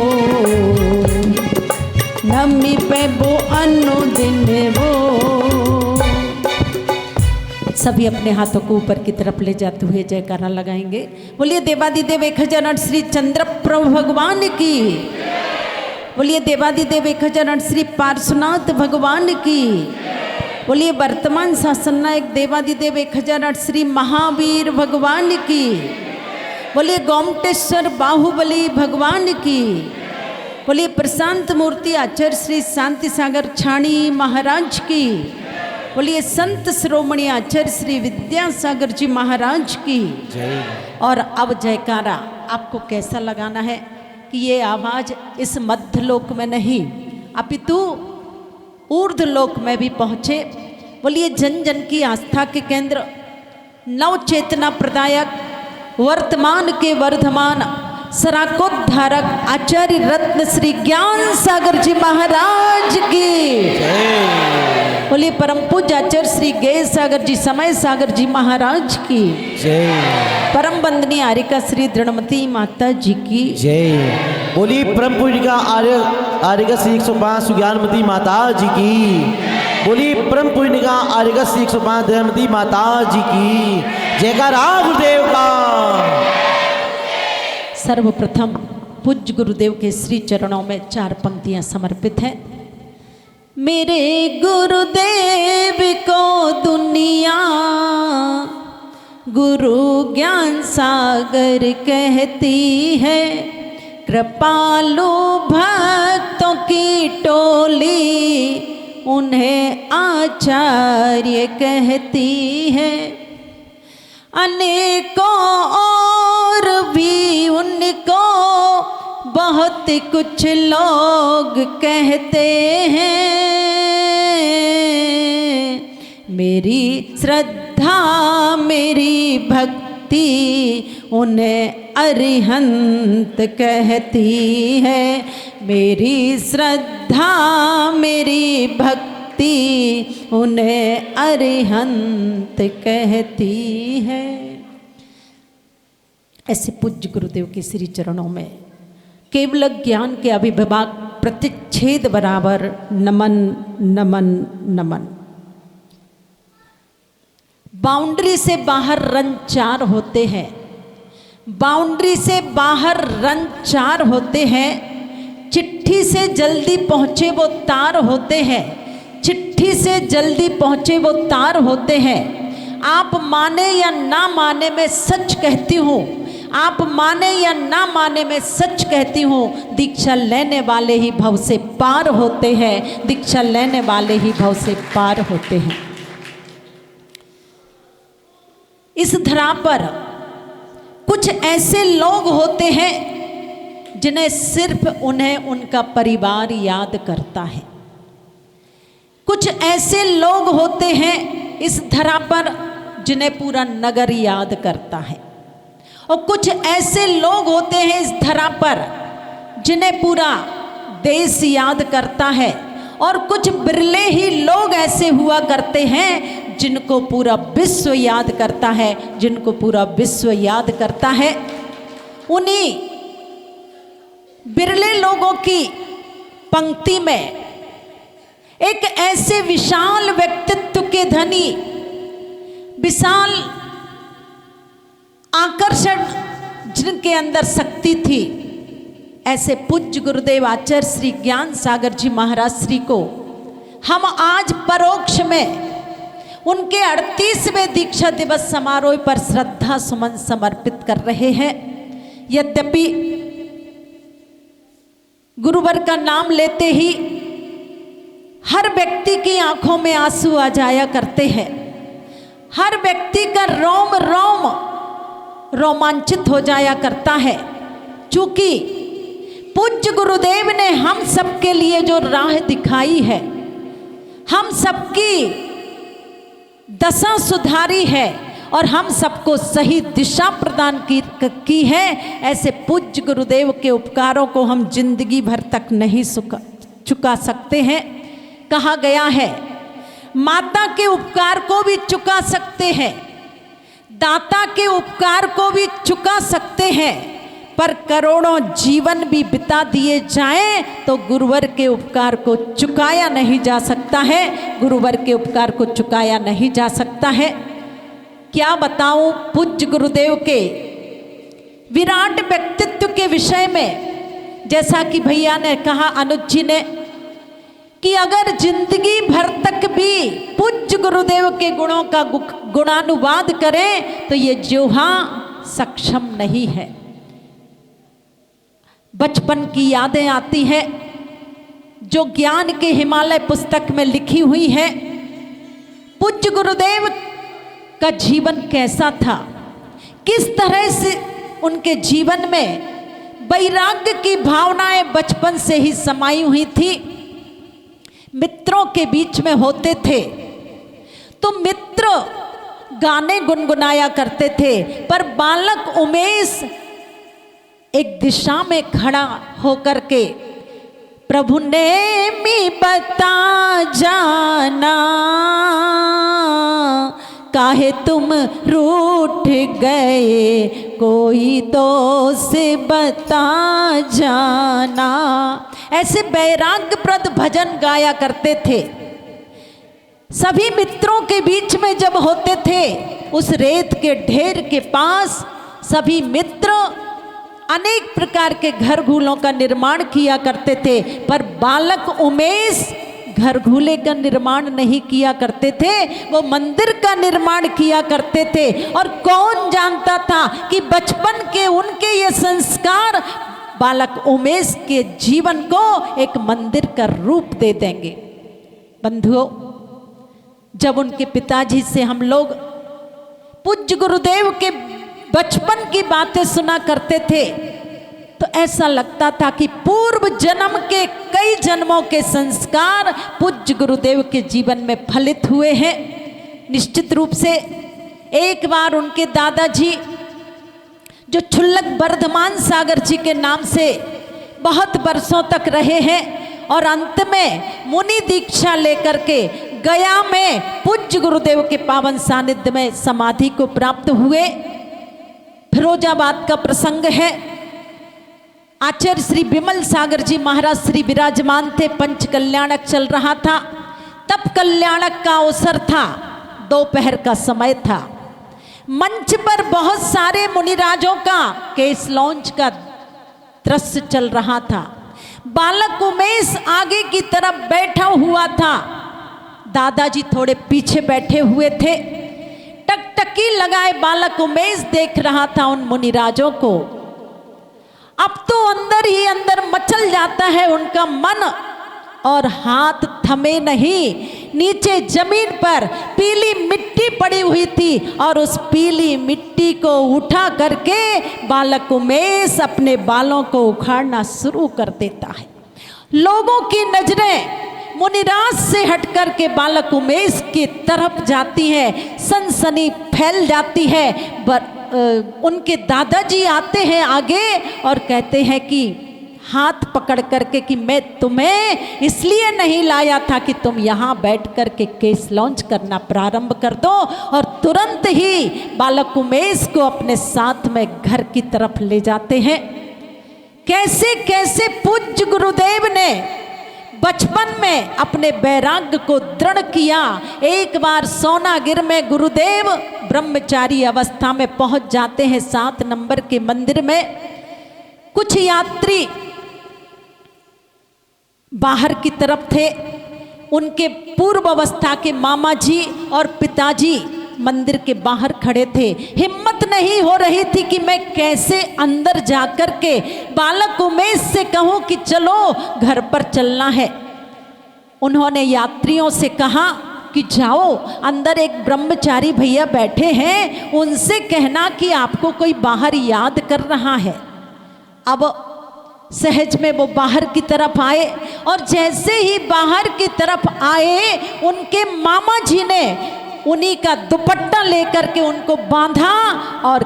नमी पे बो अनुदिन बो। सभी अपने हाथों को ऊपर की तरफ ले जाते हुए जयकारा लगाएंगे। बोलिए देवादिदेव 1008 श्री चंद्र प्रभु भगवान की, बोलिए देवादिदेव 1008 श्री पार्श्वनाथ भगवान की, बोलिए वर्तमान शासन नायक देवादिदेव 1008 श्री महावीर भगवान की, बोलिए गोमटेश्वर बाहुबली भगवान की, बोलिए प्रशांत मूर्ति आचार्य श्री शांति सागर छाणी महाराज की, बोलिए संत श्रोमणी आचार्य श्री विद्यासागर जी महाराज की जय। और अब जयकारा आपको कैसा लगाना है कि ये आवाज इस मध्य लोक में नहीं अपितु ऊर्ध्व लोक में भी पहुँचे। बोलिए जन जन की आस्था के केंद्र, नव चेतना प्रदायक, वर्तमान के वर्धमान, सराकोद्धारक आचार्य रत्न श्री ज्ञान सागर जी महाराज की बोलिए परम पूज्य आचार्य श्री गए सागर जी समय सागर जी महाराज की जय। परम वंदनीय आर्यका श्री दृढ़मती माता जी की जय। बोली परम पूज्य आर्यका श्री 105 ज्ञानमती माता जी की, बोली परम पूज्य आर्यका श्री 105 दयामती माता जी की जयकारा गुरुदेव का। सर्वप्रथम पूज्य गुरुदेव के श्री चरणों में 4 पंक्तियां समर्पित हैं। मेरे गुरुदेव को दुनिया गुरु ज्ञान सागर कहती है, कृपालु भक्तों की टोली उन्हें आचार्य कहती है। अनेकों और भी उनको बहुत कुछ लोग कहते हैं, मेरी श्रद्धा मेरी भक्ति उन्हें अरिहंत कहती है, मेरी श्रद्धा मेरी भक्ति उन्हें अरिहंत कहती है। ऐसे पूज्य गुरुदेव के श्री चरणों में केवल ज्ञान के अभिभावक प्रतिच्छेद बराबर नमन नमन नमन। बाउंड्री से बाहर रन 4 होते हैं, बाउंड्री से बाहर रन 4 होते हैं। चिट्ठी से जल्दी पहुँचे वो तार होते हैं, चिट्ठी से जल्दी पहुँचे वो तार होते हैं। आप माने या ना माने मैं सच कहती हूँ, आप माने या ना माने, मैं सच कहती हूँ, दीक्षा लेने वाले ही भव से पार होते हैं, दीक्षा लेने वाले ही भव से पार होते हैं। इस धरा पर कुछ ऐसे लोग होते हैं जिन्हें सिर्फ उन्हें उनका परिवार याद करता है। कुछ ऐसे लोग होते हैं इस धरा पर जिन्हें पूरा नगर याद करता है, और कुछ ऐसे लोग होते हैं इस धरा पर जिन्हें पूरा देश याद करता है, और कुछ बिरले ही लोग ऐसे हुआ करते हैं जिनको पूरा विश्व याद करता है, जिनको पूरा विश्व याद करता है। उन्हीं बिरले लोगों की पंक्ति में एक ऐसे विशाल व्यक्तित्व के धनी, विशाल आकर्षण जिनके अंदर शक्ति थी, ऐसे पूज्य गुरुदेव आचार्य श्री ज्ञान सागर जी महाराज श्री को हम आज परोक्ष में उनके 38वें दीक्षा दिवस समारोह पर श्रद्धा सुमन समर्पित कर रहे हैं। यद्यपि गुरुवर का नाम लेते ही हर व्यक्ति की आंखों में आंसू आ जाया करते हैं, हर व्यक्ति का रोम रोम रोमांचित हो जाया करता है, क्योंकि पूज्य गुरुदेव ने हम सबके लिए जो राह दिखाई है, हम सबकी दशा सुधारी है और हम सबको सही दिशा प्रदान की है, ऐसे पूज्य गुरुदेव के उपकारों को हम जिंदगी भर तक नहीं चुका सकते हैं। कहा गया है माता के उपकार को भी चुका सकते हैं, दाता के उपकार को भी चुका सकते हैं, पर करोड़ों जीवन भी बिता दिए जाएं तो गुरुवर के उपकार को चुकाया नहीं जा सकता है, गुरुवर के उपकार को चुकाया नहीं जा सकता है। क्या बताऊं पूज्य गुरुदेव के विराट व्यक्तित्व के विषय में, जैसा कि भैया ने कहा, अनुज जी ने, कि अगर जिंदगी भर तक भी पूज्य गुरुदेव के गुणों का गुणानुवाद करें तो ये जोहा सक्षम नहीं है। बचपन की यादें आती हैं जो ज्ञान के हिमालय पुस्तक में लिखी हुई है। पूज्य गुरुदेव का जीवन कैसा था, किस तरह से उनके जीवन में वैराग्य की भावनाएं बचपन से ही समाई हुई थी। मित्रों के बीच में होते थे तो मित्र गाने गुनगुनाया करते थे, पर बालक उमेश एक दिशा में खड़ा होकर के प्रभु ने मी बता जाना, काहे तुम रूठ गए, कोई दोष बता जाना। ऐसे वैराग्यप्रद भजन गाया करते थे। सभी मित्रों के बीच में जब होते थे, उस रेत के ढेर के पास सभी मित्र अनेक प्रकार के घर घूलों का निर्माण किया करते थे, पर बालक उमेश घर घूले का निर्माण नहीं किया करते थे, वो मंदिर का निर्माण किया करते थे। और कौन जानता था कि बचपन के उनके ये संस्कार बालक उमेश के जीवन को एक मंदिर का रूप दे देंगे। बंधुओं, जब उनके पिताजी से हम लोग पूज्य गुरुदेव के बचपन की बातें सुना करते थे तो ऐसा लगता था कि पूर्व जन्म के कई जन्मों के संस्कार पूज्य गुरुदेव के जीवन में फलित हुए हैं। निश्चित रूप से एक बार उनके दादाजी, जो छुल्लक वर्धमान सागर जी के नाम से बहुत वर्षों तक रहे हैं और अंत में मुनि दीक्षा लेकर के गया में पूज्य गुरुदेव के पावन सानिध्य में समाधि को प्राप्त हुए। फिरोजाबाद का प्रसंग है। आचार्य श्री विमल सागर जी महाराज श्री विराजमान थे। पंच कल्याणक चल रहा था। तब कल्याणक का अवसर था, दोपहर का समय था। मंच पर बहुत सारे मुनिराजों का केस लॉन्च का दृश्य चल रहा था। बालक उमेश आगे की तरफ बैठा हुआ था, दादाजी थोड़े पीछे बैठे हुए थे। टक टकटकी लगाए बालक उमेश देख रहा था उन मुनिराजों को। अब तो अंदर ही अंदर मचल जाता है उनका मन, और हाथ थमे नहीं। नीचे जमीन पर पीली मिट्टी पड़ी हुई थी और उस पीली मिट्टी को उठा करके बालक उमेश अपने बालों को उखाड़ना शुरू कर देता है। लोगों की नजरें मुनिराज से हटकर के बालक उमेश की तरफ जाती है, सनसनी फैल जाती है। उनके दादाजी आते हैं आगे और कहते हैं कि हाथ पकड़ करके कि मैं तुम्हें इसलिए नहीं लाया था कि तुम यहाँ बैठ कर के केस लॉन्च करना प्रारंभ कर दो, और तुरंत ही बालक उमेश को अपने साथ में घर की तरफ ले जाते हैं। कैसे कैसे पूज्य गुरुदेव ने बचपन में अपने वैराग्य को दृढ़ किया। एक बार सोनागिर में गुरुदेव ब्रह्मचारी अवस्था में पहुंच जाते हैं 7 नंबर के मंदिर में। कुछ यात्री बाहर की तरफ थे, उनके पूर्व अवस्था के मामा जी और पिताजी मंदिर के बाहर खड़े थे। हिम्मत नहीं हो रही थी कि मैं कैसे अंदर जाकर के बालक उमेश से कहूं कि चलो घर पर चलना है। उन्होंने यात्रियों से कहा कि जाओ, अंदर एक ब्रह्मचारी भैया बैठे हैं, उनसे कहना कि आपको कोई बाहर याद कर रहा है। अब सहज में वो बाहर की तरफ आए, और जैसे ही बाहर की तरफ आए उनके मामा जी ने उन्हीं का दुपट्टा लेकर के उनको बांधा और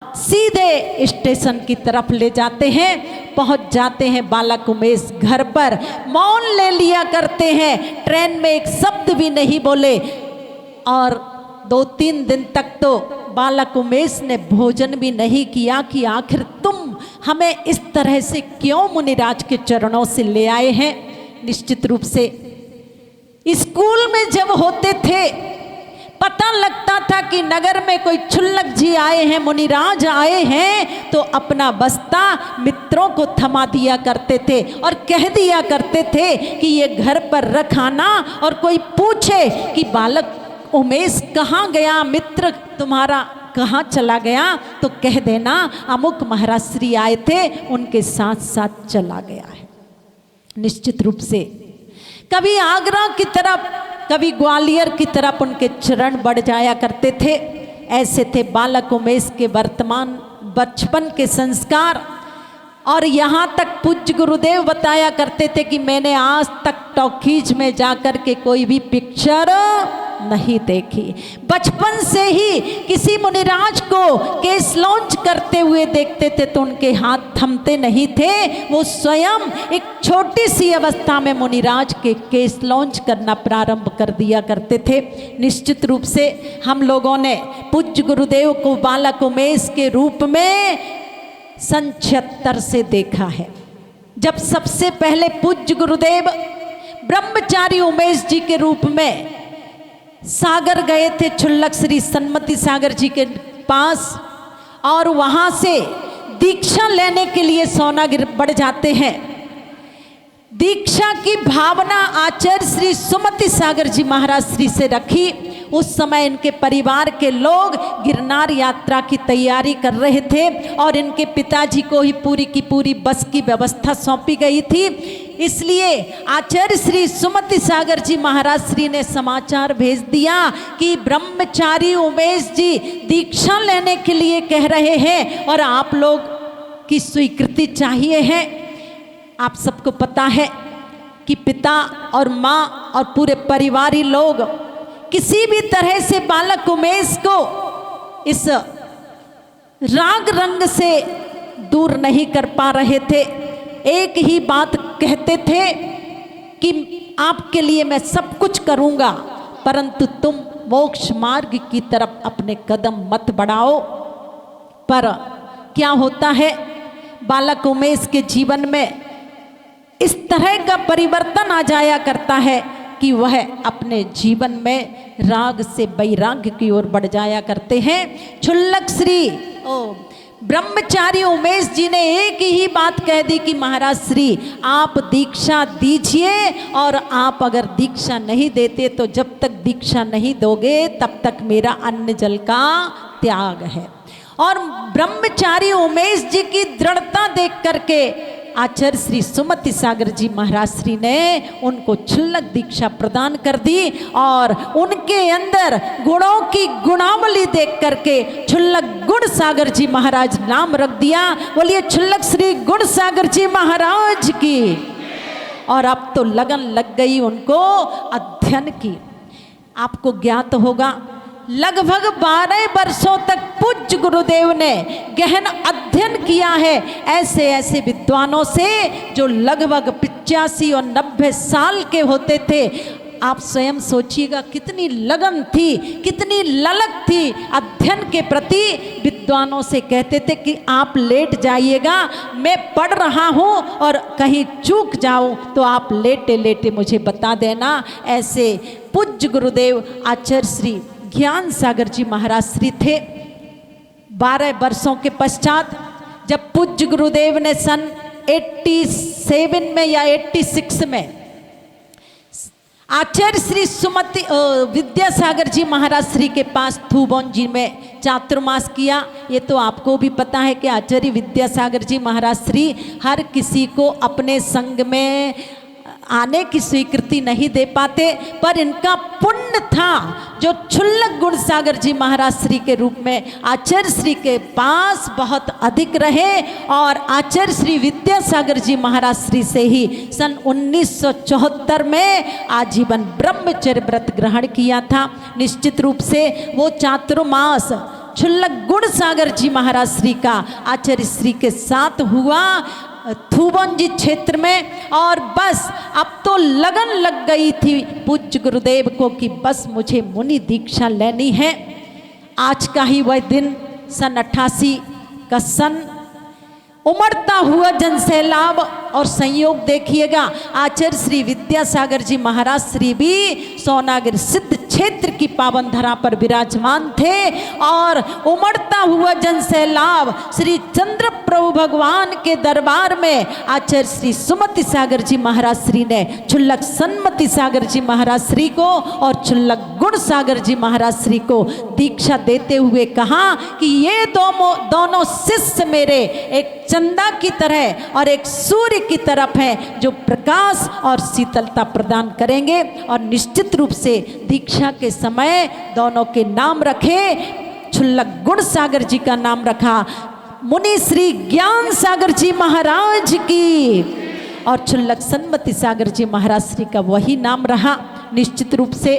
सीधे स्टेशन की तरफ ले जाते हैं। पहुंच जाते हैं बालक उमेश घर पर, मौन ले लिया करते हैं, ट्रेन में एक शब्द भी नहीं बोले। और 2-3 दिन तक तो बालक उमेश ने भोजन भी नहीं किया कि आखिर तुम हमें इस तरह से क्यों मुनिराज के चरणों से ले आए हैं। निश्चित रूप से स्कूल में जब होते थे पता लगता था कि नगर में कोई क्षुल्लक जी आए हैं, मुनिराज आए हैं, तो अपना बस्ता मित्रों को थमा दिया करते थे और कह दिया करते थे कि ये घर पर रखाना, और कोई पूछे कि बालक उमेश कहाँ गया, मित्र तुम्हारा कहाँ चला गया, तो कह देना अमुक महाराज श्री आए थे, उनके साथ साथ चला गया है। निश्चित रूप से कभी आगरा की तरफ, कभी ग्वालियर की तरफ उनके चरण बढ़ जाया करते थे। ऐसे थे बालक उमेश के वर्तमान बचपन के संस्कार। और यहाँ तक पूज्य गुरुदेव बताया करते थे कि मैंने आज तक टॉकीज में जाकर के कोई भी पिक्चर नहीं देखी। बचपन से ही किसी मुनिराज को केस लॉन्च करते हुए देखते थे तो उनके हाथ थमते नहीं थे। वो स्वयं एक छोटी सी अवस्था में मुनिराज के केस लॉन्च करना प्रारंभ कर दिया करते थे। निश्चित रूप से हम लोगों ने पूज्य गुरुदेव को बालक उमेश के रूप में सन 76 से देखा है, जब सबसे पहले पूज्य गुरुदेव ब्रह्मचारी उमेश जी के रूप में सागर गए थे, क्षुल्लक श्री सन्मति सागर जी के पास, और वहां से दीक्षा लेने के लिए सोनागिर बढ़ जाते हैं। दीक्षा की भावना आचार्य श्री सुमति सागर जी महाराज श्री से रखी। उस समय इनके परिवार के लोग गिरनार यात्रा की तैयारी कर रहे थे और इनके पिताजी को ही पूरी की पूरी बस की व्यवस्था सौंपी गई थी। इसलिए आचार्य श्री सुमति सागर जी महाराज श्री ने समाचार भेज दिया कि ब्रह्मचारी उमेश जी दीक्षा लेने के लिए कह रहे हैं और आप लोग की स्वीकृति चाहिए है। आप सबको पता है कि पिता और माँ और पूरे परिवारी लोग किसी भी तरह से बालक उमेश को इस राग रंग से दूर नहीं कर पा रहे थे। एक ही बात कहते थे कि आपके लिए मैं सब कुछ करूँगा, परंतु तुम मोक्ष मार्ग की तरफ अपने कदम मत बढ़ाओ। पर क्या होता है, बालक उमेश के जीवन में इस तरह का परिवर्तन आ जाया करता है कि वह अपने जीवन में राग से वैराग्य की ओर बढ़ जाया करते हैं। क्षुल्लक श्री ब्रह्मचारी उमेश जी ने एक ही बात कह दी कि महाराज श्री आप दीक्षा दीजिए, और आप अगर दीक्षा नहीं देते तो जब तक दीक्षा नहीं दोगे तब तक मेरा अन्न जल का त्याग है। और ब्रह्मचारी उमेश जी की दृढ़ता देख करके आचार्य श्री सुमति सागर जी महाराज श्री ने उनको क्षुल्लक दीक्षा प्रदान कर दी, और उनके अंदर गुणों की गुणावली देख करके क्षुल्लक गुण सागर जी महाराज नाम रख दिया। बोलिए क्षुल्लक श्री गुण सागर जी महाराज की। और अब तो लगन लग गई उनको अध्ययन की। आपको ज्ञात होगा लगभग 12 वर्षों तक पूज्य गुरुदेव ने गहन अध्ययन किया है ऐसे ऐसे विद्वानों से जो लगभग 85 और 90 साल के होते थे। आप स्वयं सोचिएगा कितनी लगन थी, कितनी ललक थी अध्ययन के प्रति। विद्वानों से कहते थे कि आप लेट जाइएगा, मैं पढ़ रहा हूँ और कहीं चूक जाऊँ तो आप लेटे लेटे मुझे बता देना। ऐसे पूज्य गुरुदेव आचार्य श्री ज्ञान सागर जी महाराज श्री थे। 12 वर्षों के पश्चात जब पूज्य गुरुदेव ने सन 87 में या 86 में आचार्य श्री सुमति विद्यासागर जी महाराज श्री के पास थूबोन जी में चातुर्मास किया। ये तो आपको भी पता है कि आचार्य विद्यासागर जी महाराज श्री हर किसी को अपने संग में आने की स्वीकृति नहीं दे पाते, पर इनका पुण्य था जो क्षुल्लक गुण सागर जी महाराज श्री के रूप में आचार्य श्री के पास बहुत अधिक रहे। और आचार्य श्री विद्यासागर जी महाराज श्री से ही सन 1974 में आजीवन ब्रह्मचर्य व्रत ग्रहण किया था। निश्चित रूप से वो चातुर्मास क्षुल्लक गुण सागर जी महाराज श्री का आचार्य श्री के साथ हुआ थूबन जी क्षेत्र में। और बस अब तो लगन लग गई थी पूज्य गुरुदेव को कि बस मुझे मुनि दीक्षा लेनी है। आज का ही वह दिन सन 88 का सन उमड़ता हुआ जनसैलाब। और संयोग देखिएगा आचार्य श्री विद्यासागर जी महाराज श्री भी सोनागिर सिद्ध क्षेत्र की पावन धरा पर विराजमान थे। और उमड़ता हुआ जनसैलाब श्री चंद्र प्रभु भगवान के दरबार में आचार्य श्री सुमति सागर जी महाराज श्री ने क्षुल्लक सन्मति सागर जी महाराज श्री को और क्षुल्लक गुण सागर जी महाराज श्री को दीक्षा देते हुए कहा कि ये दोनों शिष्य मेरे एक चंदा की तरह और एक सूर्य की तरफ है जो प्रकाश और शीतलता प्रदान करेंगे। और निश्चित रूप से दीक्षा के समय दोनों के नाम रखे। क्षुल्लक गुण सागर जी का नाम रखा मुनि श्री ज्ञान सागर जी महाराज की, और क्षुल्लक सन्मति सागर जी महाराज श्री का वही नाम रहा। निश्चित रूप से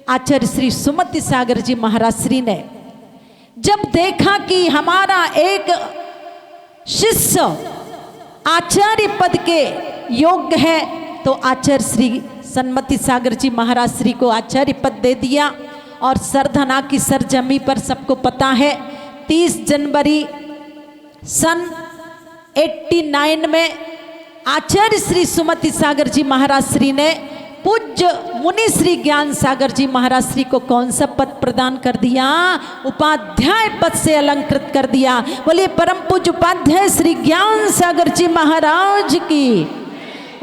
आचार्य श्री सुमति सागर जी महाराज श्री ने जब देखा कि हमारा एक शिष्य आचार्य पद के योग्य है, तो आचार्य श्री सन्मति सागर जी महाराज श्री को आचार्य पद दे दिया। और सरधना की सरजमी पर सबको पता है 30 जनवरी सन 89 में आचार्य श्री सुमति सागर जी महाराज श्री ने पूज्य मुनि श्री ज्ञान सागर जी महाराज श्री को कौन सा पद प्रदान कर दिया? उपाध्याय पद से अलंकृत कर दिया। बोलिए परम पूज्य उपाध्याय श्री ज्ञान सागर जी महाराज की।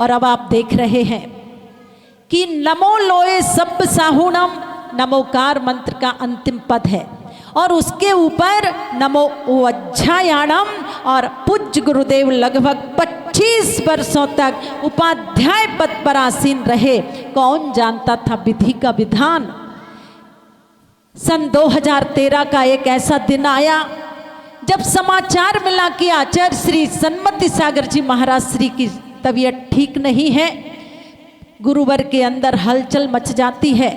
और अब आप देख रहे हैं कि नमो लोए सब साहुणम नमोकार मंत्र का अंतिम पद है, और उसके ऊपर नमो ओज्झायाणम। और पूज्य गुरुदेव लगभग 25 वर्षों तक उपाध्याय पद पर आसीन रहे। कौन जानता था विधि का विधान? सन 2013 का एक ऐसा दिन आया जब समाचार मिला कि आचार्य श्री सन्मति सागर जी महाराज श्री की तबीयत ठीक नहीं है। गुरुवर के अंदर हलचल मच जाती है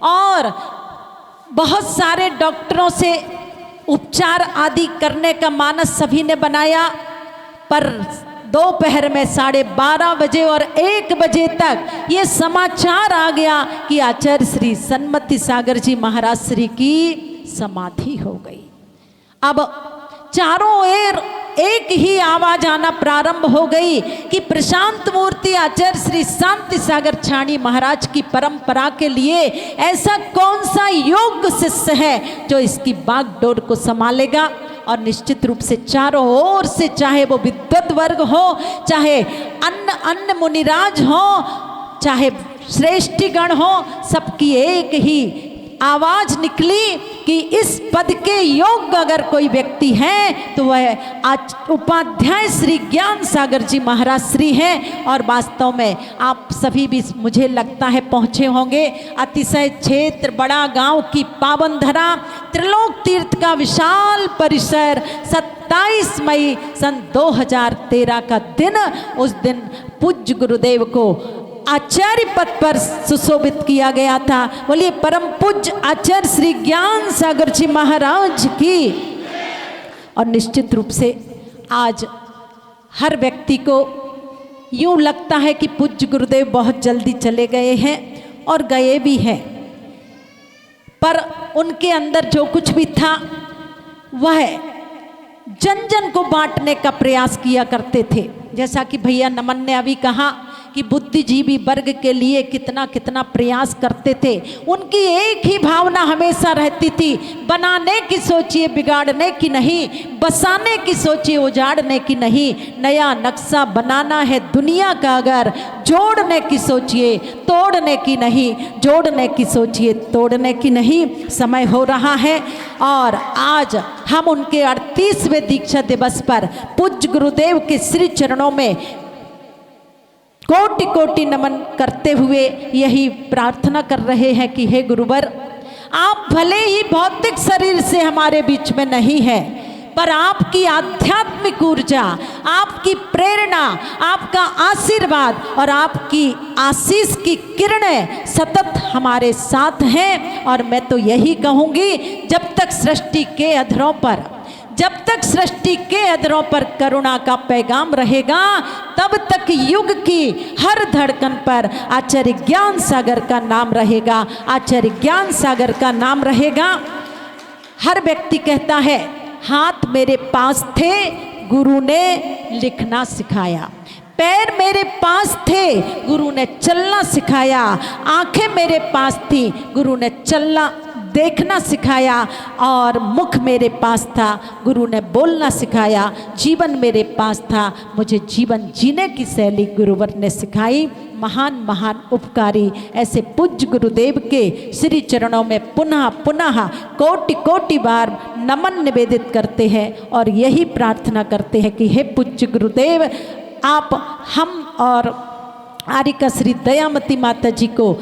और बहुत सारे डॉक्टरों से उपचार आदि करने का मानस सभी ने बनाया, पर दोपहर में 12:30 बजे और 1 बजे तक ये समाचार आ गया कि आचार्य श्री सन्मति सागर जी महाराज श्री की समाधि हो गई। अब चारों ओर एक ही आवाज आना प्रारंभ हो गई कि प्रशांत मूर्ति आचार्य श्री शांति सागर छाणी महाराज की परंपरा के लिए ऐसा कौन सा योग्य शिष्य है जो इसकी बागडोर को संभालेगा। और निश्चित रूप से चारों ओर से, चाहे वो विद्वत वर्ग हो, चाहे अन्य मुनिराज हो, चाहे श्रेष्ठीगण हो, सबकी एक ही आवाज निकली कि इस पद के योग्य अगर कोई व्यक्ति है तो वह उपाध्याय श्री ज्ञान सागर जी महाराज श्री हैं। और वास्तव में आप सभी भी मुझे लगता है पहुँचे होंगे। अतिशय क्षेत्र, बड़ा गांव की पावन धरा, त्रिलोक तीर्थ का विशाल परिसर, 27 मई सन 2013 का दिन, उस दिन पूज्य गुरुदेव को आचार्य पद पर सुशोभित किया गया था। बोलिए परम पूज्य आचार्य श्री ज्ञान सागर जी महाराज की। और निश्चित रूप से आज हर व्यक्ति को यूं लगता है कि पूज्य गुरुदेव बहुत जल्दी चले गए हैं, और गए भी हैं, पर उनके अंदर जो कुछ भी था वह जन जन को बांटने का प्रयास किया करते थे। जैसा कि भैया नमन ने अभी कहा कि बुद्धिजीवी वर्ग के लिए कितना कितना प्रयास करते थे। उनकी एक ही भावना हमेशा रहती थी, बनाने की सोचिए बिगाड़ने की नहीं, बसाने की सोचिए उजाड़ने की नहीं। नया नक्शा बनाना है दुनिया का अगर, जोड़ने की सोचिए तोड़ने की नहीं, जोड़ने की सोचिए तोड़ने की नहीं। समय हो रहा है और आज हम उनके 38वें दीक्षा दिवस पर पूज्य गुरुदेव के श्री चरणों में कोटि कोटि नमन करते हुए यही प्रार्थना कर रहे हैं कि हे गुरुवर, आप भले ही भौतिक शरीर से हमारे बीच में नहीं है, पर आपकी आध्यात्मिक ऊर्जा, आपकी प्रेरणा, आपका आशीर्वाद और आपकी आशीष की किरणें सतत हमारे साथ हैं। और मैं तो यही कहूँगी, जब तक सृष्टि के अधरों पर, जब तक सृष्टि के अधरों पर करुणा का पैगाम रहेगा, तब तक युग की हर धड़कन पर आचार्य ज्ञान सागर का नाम रहेगा, आचार्य ज्ञान सागर का नाम रहेगा। हर व्यक्ति कहता है, हाथ मेरे पास थे, गुरु ने लिखना सिखाया, पैर मेरे पास थे, गुरु ने चलना सिखाया, आंखें मेरे पास थी, गुरु ने चलना देखना सिखाया, और मुख मेरे पास था, गुरु ने बोलना सिखाया, जीवन मेरे पास था, मुझे जीवन जीने की शैली गुरुवर ने सिखाई। महान महान उपकारी ऐसे पूज्य गुरुदेव के श्री चरणों में पुनः पुनः कोटि कोटि बार नमन निवेदित करते हैं और यही प्रार्थना करते हैं कि हे पूज्य गुरुदेव, आप हम और आर्यिका श्री दयामती माता जी को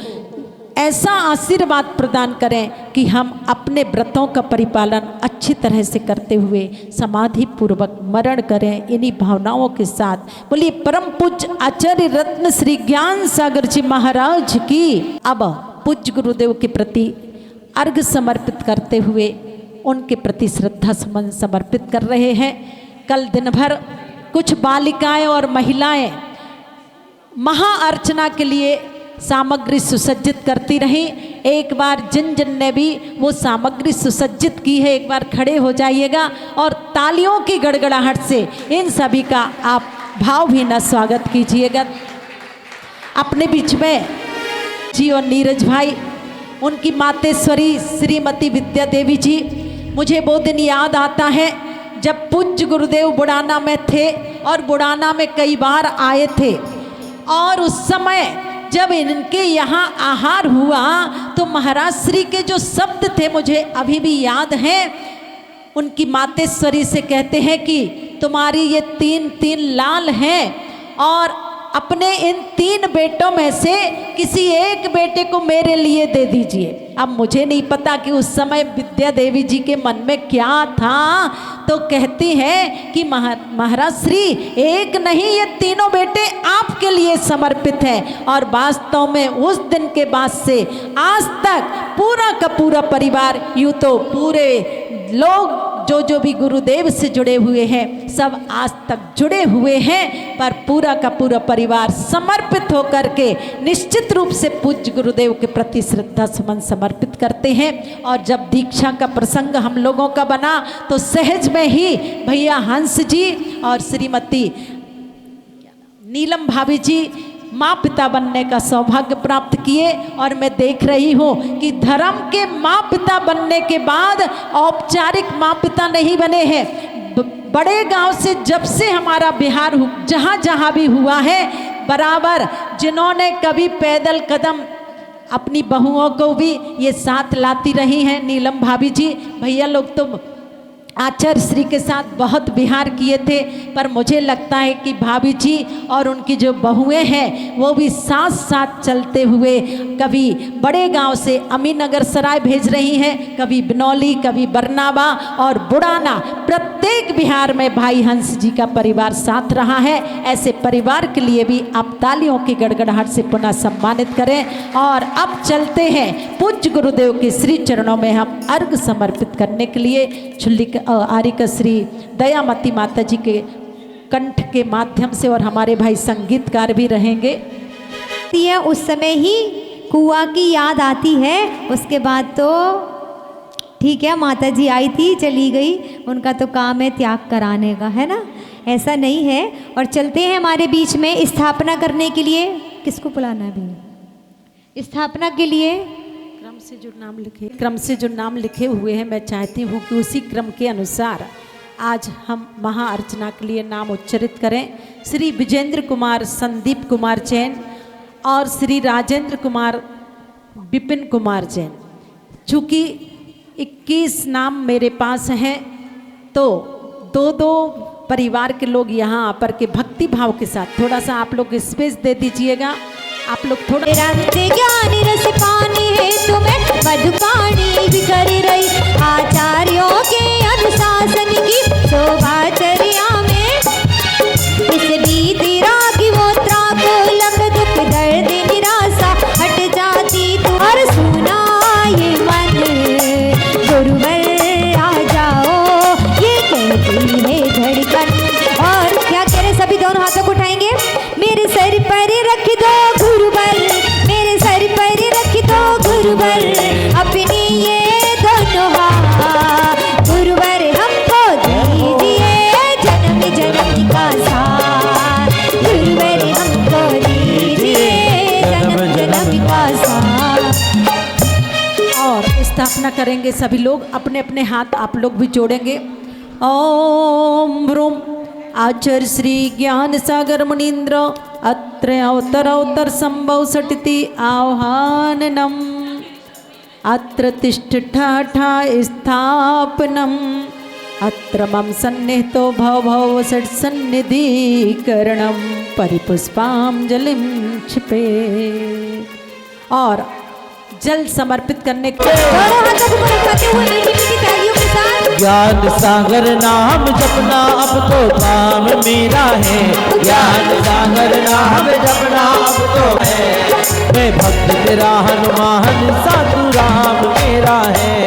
ऐसा आशीर्वाद प्रदान करें कि हम अपने व्रतों का परिपालन अच्छी तरह से करते हुए समाधि पूर्वक मरण करें। इन्हीं भावनाओं के साथ बोलिए परम पूज्य आचार्य रत्न श्री ज्ञान सागर जी महाराज की। अब पूज्य गुरुदेव के प्रति अर्घ समर्पित करते हुए उनके प्रति श्रद्धा सुमन समर्पित कर रहे हैं। कल दिन भर कुछ बालिकाएं और महिलाएं महाअर्चना के लिए सामग्री सुसज्जित करती रही। एक बार जिन जिन ने भी वो सामग्री सुसज्जित की है, एक बार खड़े हो जाइएगा और तालियों की गड़गड़ाहट से इन सभी का आप भावभीना स्वागत कीजिएगा। अपने बीच में जी और नीरज भाई, उनकी मातेश्वरी श्रीमती विद्या देवी जी, मुझे वो दिन याद आता है जब पूज्य गुरुदेव बुढ़ाना में थे और बुढ़ाना में कई बार आए थे, और उस समय जब इनके यहाँ आहार हुआ तो महाराज श्री के जो शब्द थे मुझे अभी भी याद हैं। उनकी मातेश्वरी से कहते हैं कि तुम्हारी ये 3 लाल हैं और अपने इन 3 बेटों में से किसी एक बेटे को मेरे लिए दे दीजिए। अब मुझे नहीं पता कि उस समय विद्या देवी जी के मन में क्या था, तो कहती हैं कि महाराज श्री एक नहीं, ये 3 बेटे आपके लिए समर्पित हैं। और वास्तव में उस दिन के बाद से आज तक पूरा का पूरा परिवार, यूँ तो पूरे लोग जो भी गुरुदेव से जुड़े हुए हैं सब आज तक जुड़े हुए हैं, पर पूरा का पूरा परिवार समर्पित होकर के निश्चित रूप से पूज्य गुरुदेव के प्रति श्रद्धा सुमन समर्पित करते हैं। और जब दीक्षा का प्रसंग हम लोगों का बना तो सहज में ही भैया हंस जी और श्रीमती नीलम भाभी जी माँ पिता बनने का सौभाग्य प्राप्त किए। और मैं देख रही हूँ कि धर्म के माँ पिता बनने के बाद औपचारिक माँ पिता नहीं बने हैं। बड़े गांव से जब से हमारा बिहार जहाँ जहाँ भी हुआ है, बराबर जिन्होंने कभी पैदल कदम अपनी बहुओं को भी ये साथ लाती रही हैं। नीलम भाभी जी, भैया लोग तो आचार्य श्री के साथ बहुत विहार किए थे, पर मुझे लगता है कि भाभी जी और उनकी जो बहुएं हैं वो भी साथ साथ चलते हुए कभी बड़े गांव से अमीनगर सराय भेज रही हैं, कभी बिनौली, कभी बरनावा और बुढ़ाना। प्रत्येक बिहार में भाई हंस जी का परिवार साथ रहा है। ऐसे परिवार के लिए भी आप तालियों की गड़गड़ाहट से पुनः सम्मानित करें। और अब चलते हैं पूज्य गुरुदेव के श्री चरणों में हम अर्घ समर्पित करने के लिए। छुल्ली आर्यका श्री दयामती माता जी के कंठ के माध्यम से, और हमारे भाई संगीतकार भी रहेंगे। उस समय ही कुआं की याद आती है, उसके बाद तो ठीक है, माता जी आई थी चली गई, उनका तो काम है त्याग कराने का, है ना, ऐसा नहीं है। और चलते हैं हमारे बीच में स्थापना करने के लिए। किसको बुलाना है भैया स्थापना के लिए? क्रम से जो नाम लिखे हुए हैं, मैं चाहती हूँ कि उसी क्रम के अनुसार आज हम महाअर्चना के लिए नाम उच्चरित करें। श्री विजेंद्र कुमार संदीप कुमार जैन और श्री राजेंद्र कुमार विपिन कुमार जैन। चूँकि 21 नाम मेरे पास हैं, तो दो दो परिवार के लोग यहाँ आकर के भक्ति भाव के साथ थोड़ा सा आप लोग स्पेस दे दीजिएगा। आप लोग थोड़ा ज्ञान रस पानी है तुम्हें मधुपानी बिखर रही, आचार्यों के अनुशासन की शोभाचर्या में इस बीती रागी वो त्राकुलम दुख दर्द निराशा हट जाती तू। और सुना ये मन गुरुवर आ जाओ, ये कहती है धड़कन। और क्या कह रहे सभी दोनों हाथों को उठाएंगे, मेरे सर पर रख दो गुरुवर, मेरे सर पर रख दो गुरुवर, अपनी ये दोनों हाथ गुरुवर हमको दीजिए जन्म जन्म का साथ, गुरुवर हमको दीजिए जन्म जन्म का साथ। और स्थापना करेंगे सभी लोग, अपने अपने हाथ आप लोग भी जोड़ेंगे। ओम ह्रूम आचार्य श्री ज्ञान सागर मुनीन्द्र अत्र अवतर संभव सटिति आह्वाननम, अत्र तिष्ठा स्थापनम, अत्र मम सन्निहितो भव षट् सन्निधिकरणम परिपुष्पांजलिं क्षिपे। और जल समर्पित करने के ज्ञान सागर नाम जपना अब तो काम मेरा है, ज्ञान सागर नाम जपना अब तो है, मैं भक्त तेरा हनुमान साधु राम मेरा है,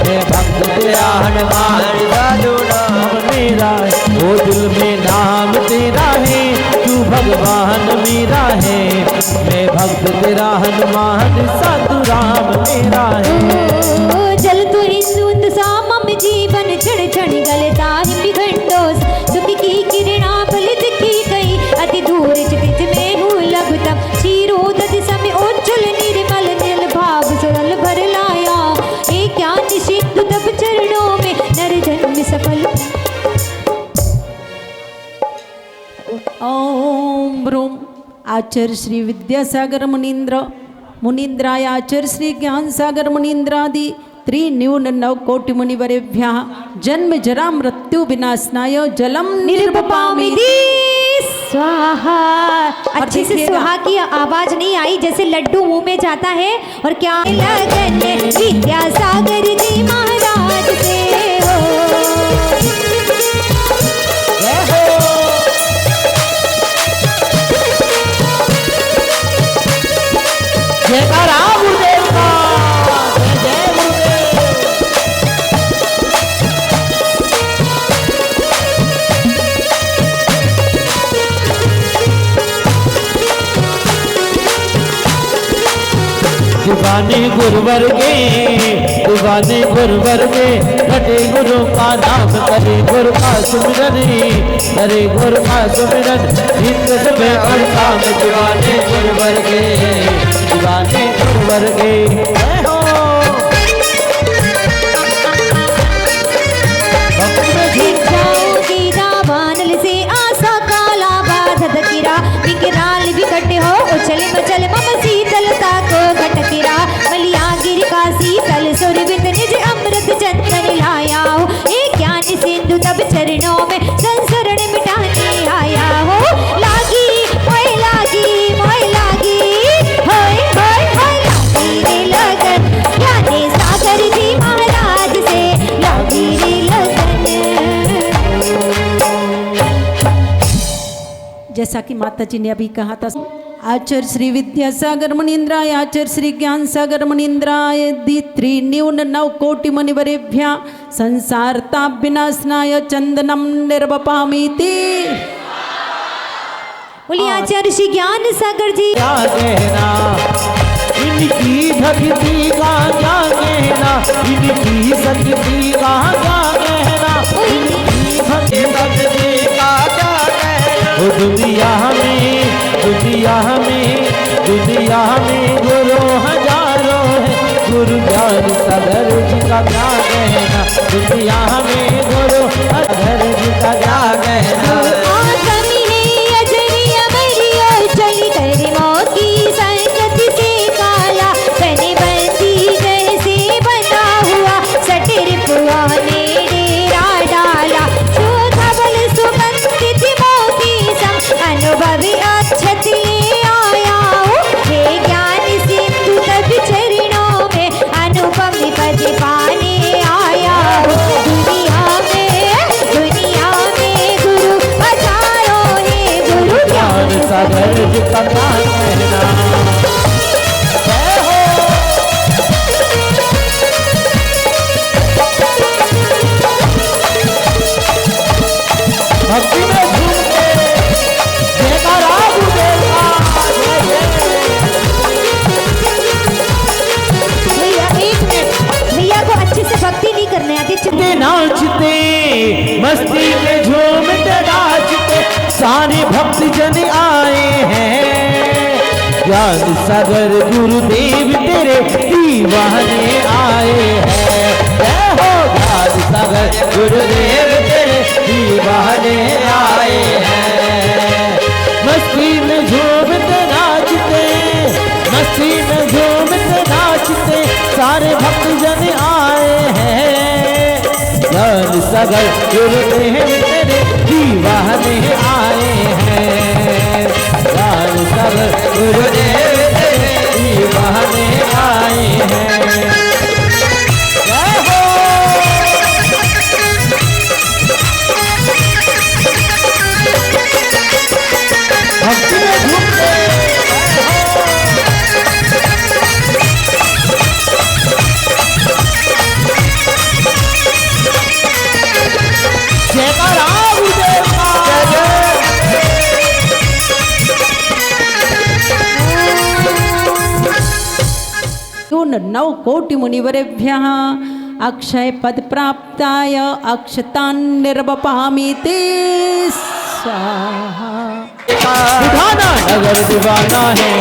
मैं भक्त तेरा हनुमान साधु राम मेरा है। वो दिल में नाम तेरा है, तू भगवान मेरा है, मैं भक्त तेरा हनुमान साधु राम मेरा है। जल तू हिंदू सामम जीवन क्षण क्षण गलता हिंदी घंटोस, दुख की किरणा फल दिखी गई, अति दूर चित में हूँ लघुतम, क्षीरोदध समय उज्ज्वल निर्मल नील भाव सरल भर लाया, एक ज्ञान सिंधु तब चरणों में नर जन्म सफल। ओम ब्रूम आचार्य श्री विद्यासागर मुनीन्द्राय आचार्य श्री ज्ञान सागर मुनीन्द्रादि त्रिन्यून नव कोटि मुनिवरेभ्यः जन्म जरा मृत्यु विनाशनाय जलम निर्वपामि स्वाहा। अच्छे से स्वाहा की आवाज नहीं आई, जैसे लड्डू मुंह में जाता है। और क्या लगन विद्यासागर जी महाराज से हो, जयकारा गुरुदेव का, जय गुरुदेव। दीवाने गुरुवर के दीवाने गुरुवर में रटे गुरु का नाम करे गुरु का सुमिरन करे गुरु का सुमिरन नित्य समय और काम दीवाने गुरुवर के दीवाने गुरुवर के वानल से आशा काला बाधत किरा विकराल विकट हो उछल मचल मम शीतलता को घटकिरा मलिया गिर का शीतल सुरभित निज अमृत चंदन लाया हो एक ज्ञान सिंधु तब चरणों में संसरण मिटाने आया हो लागी मोय लागी होय होय होय लागी रे लगन यादे सागर जी महाराज से लागी रे लगन। जैसा कि माता जी ने अभी कहा था, आचार्य श्री विद्यासागर मुनीन्द्राय आचार्य श्री ज्ञान सागर मुनीन्द्राय दित्री न्यून 9 कोटि मुनिवरेभ्य संसारताप विनाशनाय चंदनम निर्वपामीति। बोलिए आचार्य श्री ज्ञान सागर जी। क्या कहना इनकी भक्ति का क्या कहना इनकी शक्ति का क्या कहना इनकी भक्ति का क्या कहना। ओ दुनिया में गुरु हजारों है गुरु ज्ञान सागर जी का क्या कहना दुनिया में गुरु सागर जी का क्या कहना। चली कर मौत की संगत से काला बने बंदी जैसे बना हुआ सटर पुआ ने डेरा डाला जो धवल सुगंधित मोती सम अनुभवी अक्षत ले आया हूँ हे ज्ञान सिंधु तब चरणों में अनुपम पद पाने आया हूँ। दुनिया में गुरु हजारों है गुरु ज्ञान सागर जी का क्या कहना। भक्ति में झूम के जयकारा गुरुदेव का। भैया एक मिनट, भैया को अच्छे से भक्ति नहीं करने आती। नाचते मस्ती में झूमते नाचते सारे भक्त जन आए हैं ज्ञान सागर गुरुदेव तेरे दीवाने आए हैं। जय हो ज्ञान सागर गुरुदेव तेरे दीवाने आए हैं। मस्ती में झूमते नाचते मस्ती में झूमते नाचते सारे भक्त जन आए हैं ज्ञान सागर गुरुदेव तेरे दीवाने आए हैं ज्ञान सागर गुरुदेव तेरे दीवाने आए हैं। जय हो भक्ति में झूमते जयकारा गुरुदेव का। यून 9 कोटि मुनिवरेभ्यः अक्षय पद प्राप्ताय अक्षतान् निर्वपामीति स्वाहा। उठाना नगर दीवाना है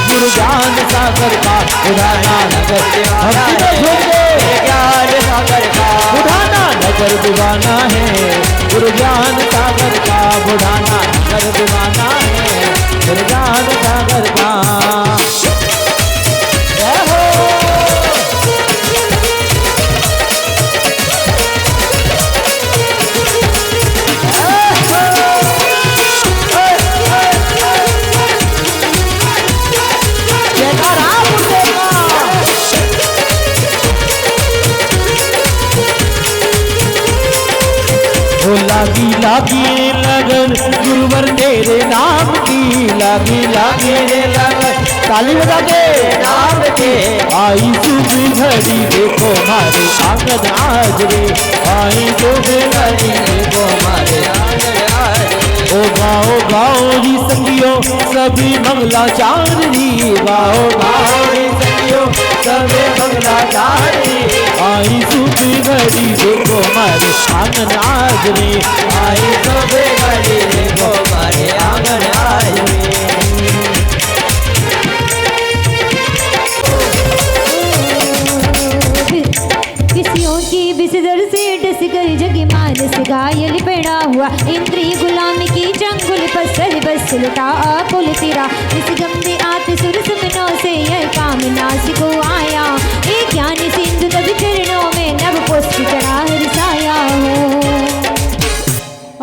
गुरु ज्ञान सागर का उठाना नगर ज्ञान सागर का उठाना नगर दीवाना है गुरु ज्ञान सागर का बुढ़ाना नगर दीवाना है गुरु ज्ञान सागर का। जय हो लागी लागी लगन गुरुवर तेरे नाम की लागी लागी रे लगन ताली बजा के नाम के आई शुभ घड़ी देखो मारे आंगन आज रे आई शुभ घड़ी देखो मारे आंगन आज ओ गाओ जी संगियो सभी मंगलाचार री गाओ जी संगियो सबे बंगला जारी आई सुख घड़ी देखो मारे आंगन आज रे आई सबे घड़ी देखो मारे आंगन आज रे किसियों की बिसदर से डस कर जगी मानस घायल पड़ा हुआ इंद्रिय गुलामी की चंगुल पसल बस लुटा पुल तेरा इस गंदे आते सुरस मिनों से यह काम नासिको आया एक ज्ञानी सिंधु तब चरणों में नव पुष्प चढ़ा हरसाया हो।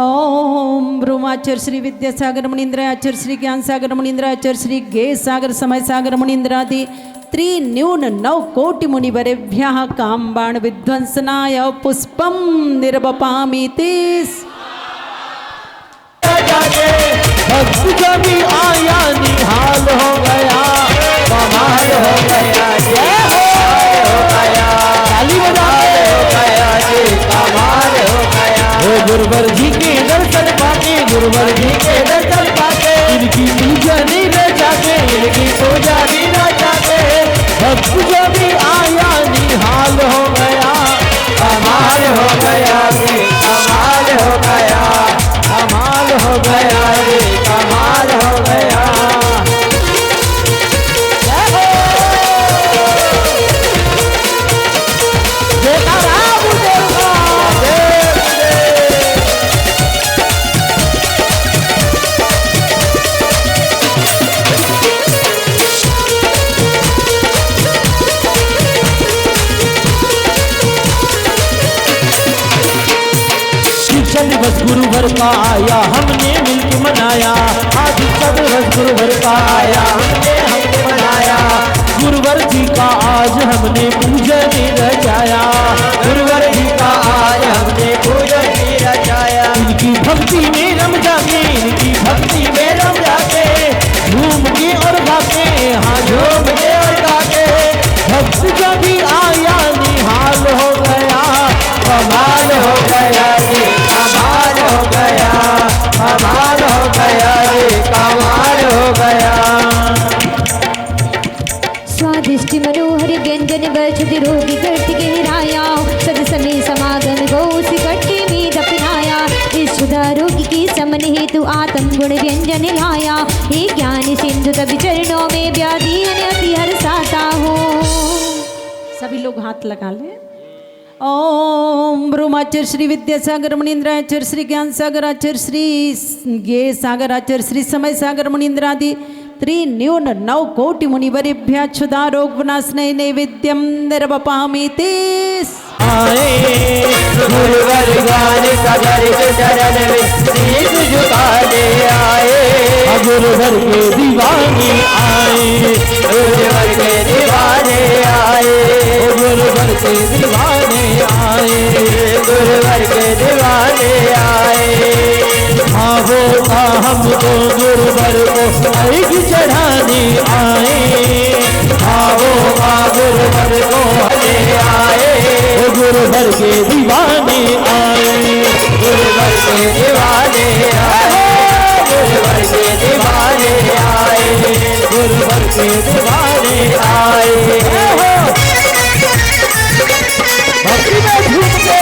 ओम ब्रह्माचार्य श्री विद्यासागर मुनीन्द्र आचार्य श्री ज्ञान सागर मुनीन्द्र आचार्य श्री गे सागर समय सागर मुनीन्द्रादि त्रिन्यून 9 कोटि मुनिवरेभ्यः कामबाण विध्वंसनाय पुष्पम निर्वपामि तेस। भक्त जब आया निहाल हो गया कमाल हो गया जय हो गया ताली बजा हो गया जी कमाल हो गया वो गुरुवर जी के दर्शन पाके गुरुवर जी के दर्शन पाके इनकी पूजा नहीं न जाके इनकी पूजा नहीं न जाके भक्त जब आया निहाल हो गया कमाल हो गया जी कमाल हो गया कमाल हो गया रे कमाल हो गया दिवस गुरुवर का आया हमने मिलकर मनाया आज दिवस गुरुवर का आया हमने मनाया गुरुवर जी का आज हमने पूजन रचाया गुरुवर जी का आज हमने पूजन रचाया इनकी भक्ति में रम जाके इनकी भक्ति में रम जाके झूम के और गाके हाँ झूम के और गाके भक्त जब भी आया निहाल हो गया कमाल हो गया जी कमाल हो गया कमाल हो गया रे कमाल हो गया। स्वादिष्ट मनोहर व्यंजन बचति रोगी करति गहराया सद समय समागम गौ सिकट्टी में दफनाया इस सुधा रोगी की समन हेतु आत्म गुण व्यंजन लाया हे ज्ञान सिंधु तब चरणों में व्याधि अति हर्षाता हो। सभी लोग हाथ लगा ले। ओम ब्रह्माचार्य श्री विद्यासागर मुनीन्द्र आचार्य श्री ज्ञान सागर आचार्य श्री गे सागर आचार्य श्री समय सागर मुनीन्द्रादि त्रिन्यून 9 कोटि मुनिवरेभ्यः क्षुधा रोग विनाशने नैवेद्यम निर्वपामि तेस। आए गुरुवर ज्ञान सागर के चरण में शीश झुकाने आए गुरुवर के दीवाने आए गुरुवर के दीवाने आए गुरुवर के दीवाने आए गुरुवर के दीवाने आए हाँ वो हमको गुरुवर को अर्घ चढ़ाने आए हाँ वो गुरुवर को हले आए गुरुवर के दीवाने आए गुरुवर के दीवाने आए गुरुवर के दीवाने आए गुरुवर के दीवाने आए भक्ति में झूम के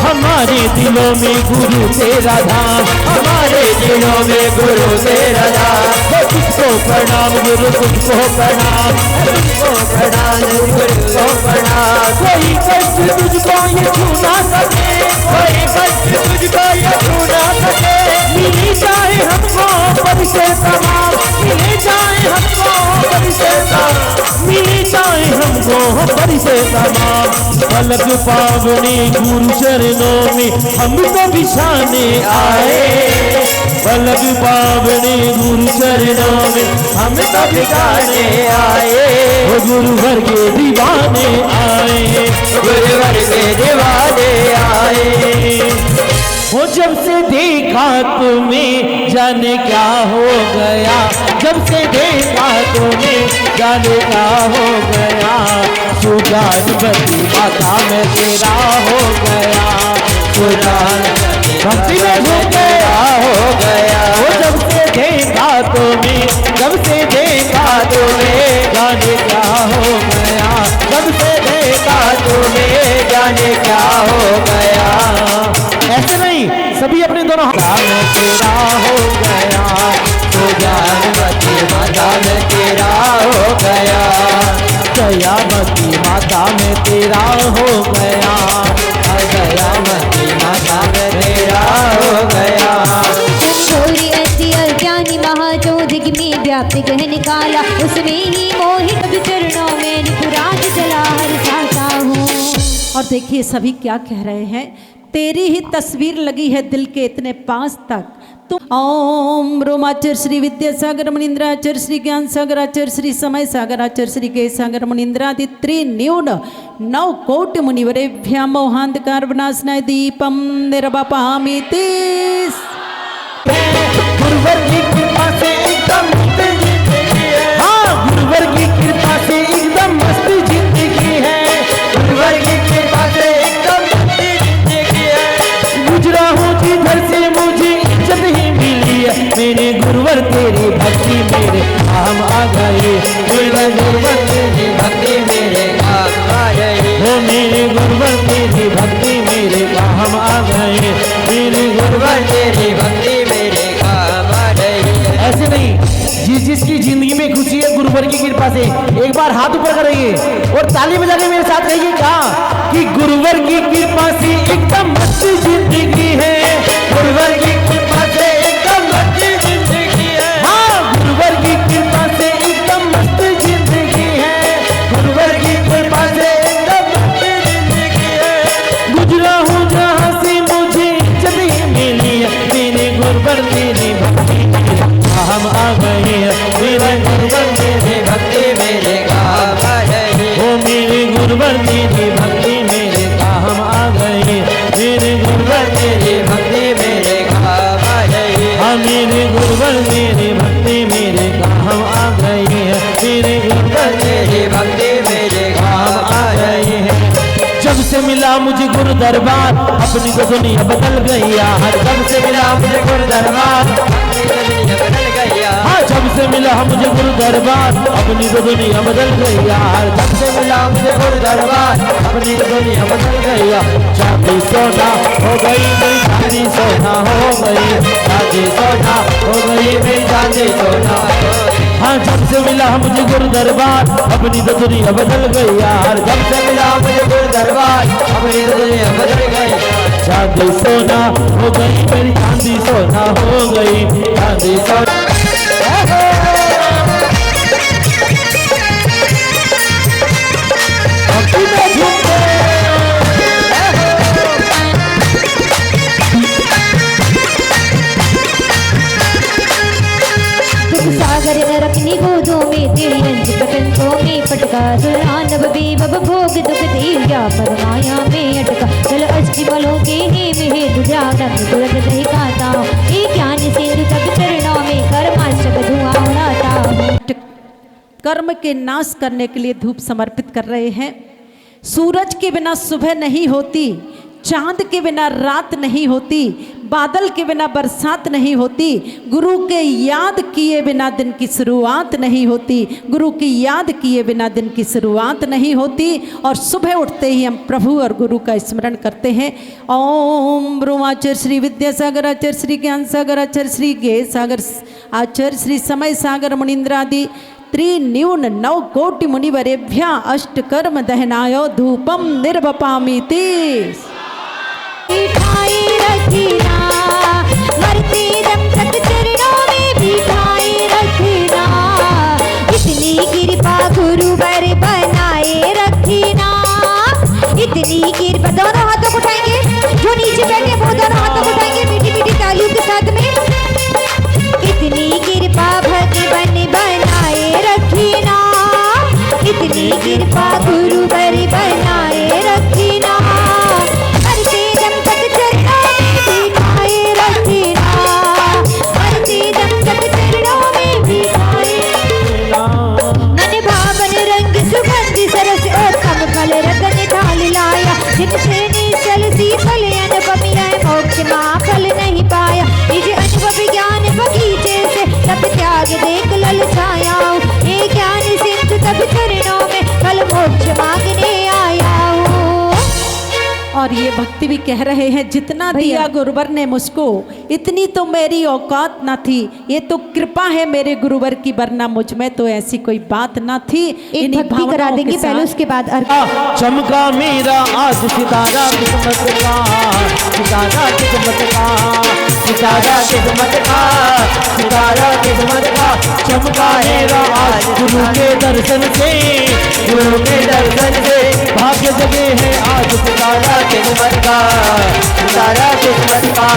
हमारे दिलों में गुरु तेरा धाम हमारे दिलों में गुरु तेरा धाम तुझको प्रणाम गुरु तुझको प्रणाम तुझको प्रणाम गुरु को प्रणाम कोई कष्ट तुझको ये छू ना सके कोई कष्ट तुझको ये छू ना सके मिली जाए हमको पद से तमाम मिली जाए हमको पद से तमाम मिली जाए हमको पद से तमाम पलक पावनी गुरु चरणों में हम तो बिछाने आए पलक पावनी गुरु चरणों में हम तो बिछाने आए गुरुवर के दीवाने आए गुरुवर के दीवाने आए वो जब से देखा तुम्हें जाने क्या हो गया जब से देखा तुम्हें जाने क्या हो गया, सुजानवती माता में तेरा हो गया, सुजानवती भक्ति में घूम गया हो गया। वो जब से देखा तुम्हें, जब से देखा तुम्हें, जाने क्या हो गया, जब से देखा तुम्हें, जाने क्या हो गया। ऐसे नहीं, सभी अपने दोनों हाथ में तेरा हो गया, सुजानवती माता में तेरा हो गया, दयामती माता में तेरा हो गया, दयामती माता में तेरा हो गया। गौरी अति अज्ञानी महाचौदिक में व्याप्त गहन काला, उसमें ही मोहित चरणों में निपुराज जला हर साता हूँ। और देखिए सभी क्या कह रहे हैं, तेरी ही तस्वीर लगी है दिल के इतने पास तक। तुम ओम रोमाचर श्री विद्यासागर मुनिंद्राचर श्री ज्ञान सागराचर श्री समय सागराचर श्री के सागर मुनिंद्रादि त्रिन्यून 9 कोटि मुनिवरेभ्यां मोहांधकार विनाशनाय दीपम निर्वापयामि तेज। गुरुवर की कृपा से एकदम हाँ, गुरुवर की कृपा से एकदम मस्त जिंदगी है, गुरुवर की कृपा से एकदम मस्त जिंदगी है। गुजरा हूँ जिधर से मुझे इज्जत ही मिली है, मेरे गुरुवर तेरी भक्ति मेरे काम आ गई, गुरुवर तेरी भक्ति मेरे काम आ गई, हो मेरे गुरुवर तेरी भक्ति मेरे काम आ गई, मेरे गुरुवर तेरी भक्ति मेरे काम आ गई। ऐसे नहीं, जिसकी जिंदगी में खुशी है गुरुवर की कृपा से, एक बार हाथ ऊपर करेंगे और ताली बजा के मेरे साथ कहिए क्या कि गुरुवर की कृपा से एकदम मस्त जिंदगी है, गुरुवर की कृपा से एकदम मस्त जिंदगी है। हाँ, गुरुवर की कृपा से एकदम मस्त जिंदगी है, गुरुवर की कृपा से एकदम मस्त जिंदगी है। गुजरा हूँ जहाँ से मुझे इज्जत ही मिली है, मेरे गुरुवर तेरी भक्ति हम आ गए, मेरे गुरुवर तेरी भक्ति मेरे काम आ गई, ओ मेरे गुरुवर तेरी भक्ति मेरे काम आ गई, मेरे गुरुवर तेरी भक्ति मेरे काम आ गई, हाँ मेरे गुरुवर तेरी भक्ति मेरे काम आ गई है, मेरे गुरुवर तेरी भक्ति मेरे काम आ गई है। जब से मिला मुझे गुरु दरबार, अपनी तो दुनिया बदल गई यार, जब से मिला मुझे गुरु दरबार, अपनी तो दुनिया बदल गई यार। हाँ, जब से मिला मुझे गुरु दरबार, अपनी तो दुनिया बदल गई यार, जब से मिला मुझे गुरु दरबार, अपनी तो दुनिया बदल गई यार। चांदी सोना हो गई मेरी चांदी सोना हो गई, चांदी सोना हो गई मेरी चांदी सोना। हाँ, जब से मिला मुझे गुरु दरबार, अपनी तो दुनिया बदल गई यार, जब से मिला मुझे गुरु दरबार, अपनी तो दुनिया बदल गई। चांदी सोना हो गई मेरी चांदी सोना हो गई, चांदी सोना। सागर रखनी गोदों में तेरी अंज पतंगों में पटका, दुरानब बेबब भोग दुख दिया परमाया में अटका, चल अष्टमलों के हे में दुजागन तुरंत दही खाता हूँ, ये ज्ञान सिंधु तब चरणों में कर्माशक धुआं उड़ाता हूँ। कर्म के नाश करने के लिए धूप समर्पित कर रहे हैं। सूरज के बिना सुबह नहीं होती, चांद के बिना रात नहीं होती, बादल के बिना बरसात नहीं होती, गुरु के याद किए बिना दिन की शुरुआत नहीं होती, गुरु की याद किए बिना दिन की शुरुआत नहीं होती। और सुबह उठते ही हम प्रभु और गुरु का स्मरण करते हैं। ओम ब्रह्माचर श्री विद्यासागर आचार्य श्री ज्ञान सागर आचार्य श्री गे सागर आचार्य श्री समय सागर मुनिंद्रादि त्रिन्यून 9 कोटि मुनिवरेभ्यां अष्टकर्म दहनाय धूपम निर्वपामि तेज। बिठाई रखना मरते दम तक चरणों में बिठाई रखना, इतनी कृपा गुरुवर बनाए रखना, इतनी कृपा। दोनों हाथों को उठाएंगे, जो नीचे बैठे वो दोनों हाथों को उठाएंगे मीठी मीठी तालियों के साथ में। इतनी कृपा भगवान बनाए रखना, इतनी कृपा गुरुवर बनाए रखना, और ये भक्ति भी कह रहे हैं जितना दिया गुरुवर ने मुझको इतनी तो मेरी औकात ना थी, ये तो कृपा है मेरे गुरुवर की, वरना मुझ में तो ऐसी कोई बात ना थी। एक भक्ति करा देंगे पहले, उसके बाद चमका मेरा आज सितारा किस्मत का, सितारा किस्मत का, सितारा किस्मत का, सितारा किस्मत का, चमका मेरा आज गुरु के दर्शन से, गुरु के दर्शन से, भाग्य जगे है आज सितारा किस्मत का, सितारा किस्मत का।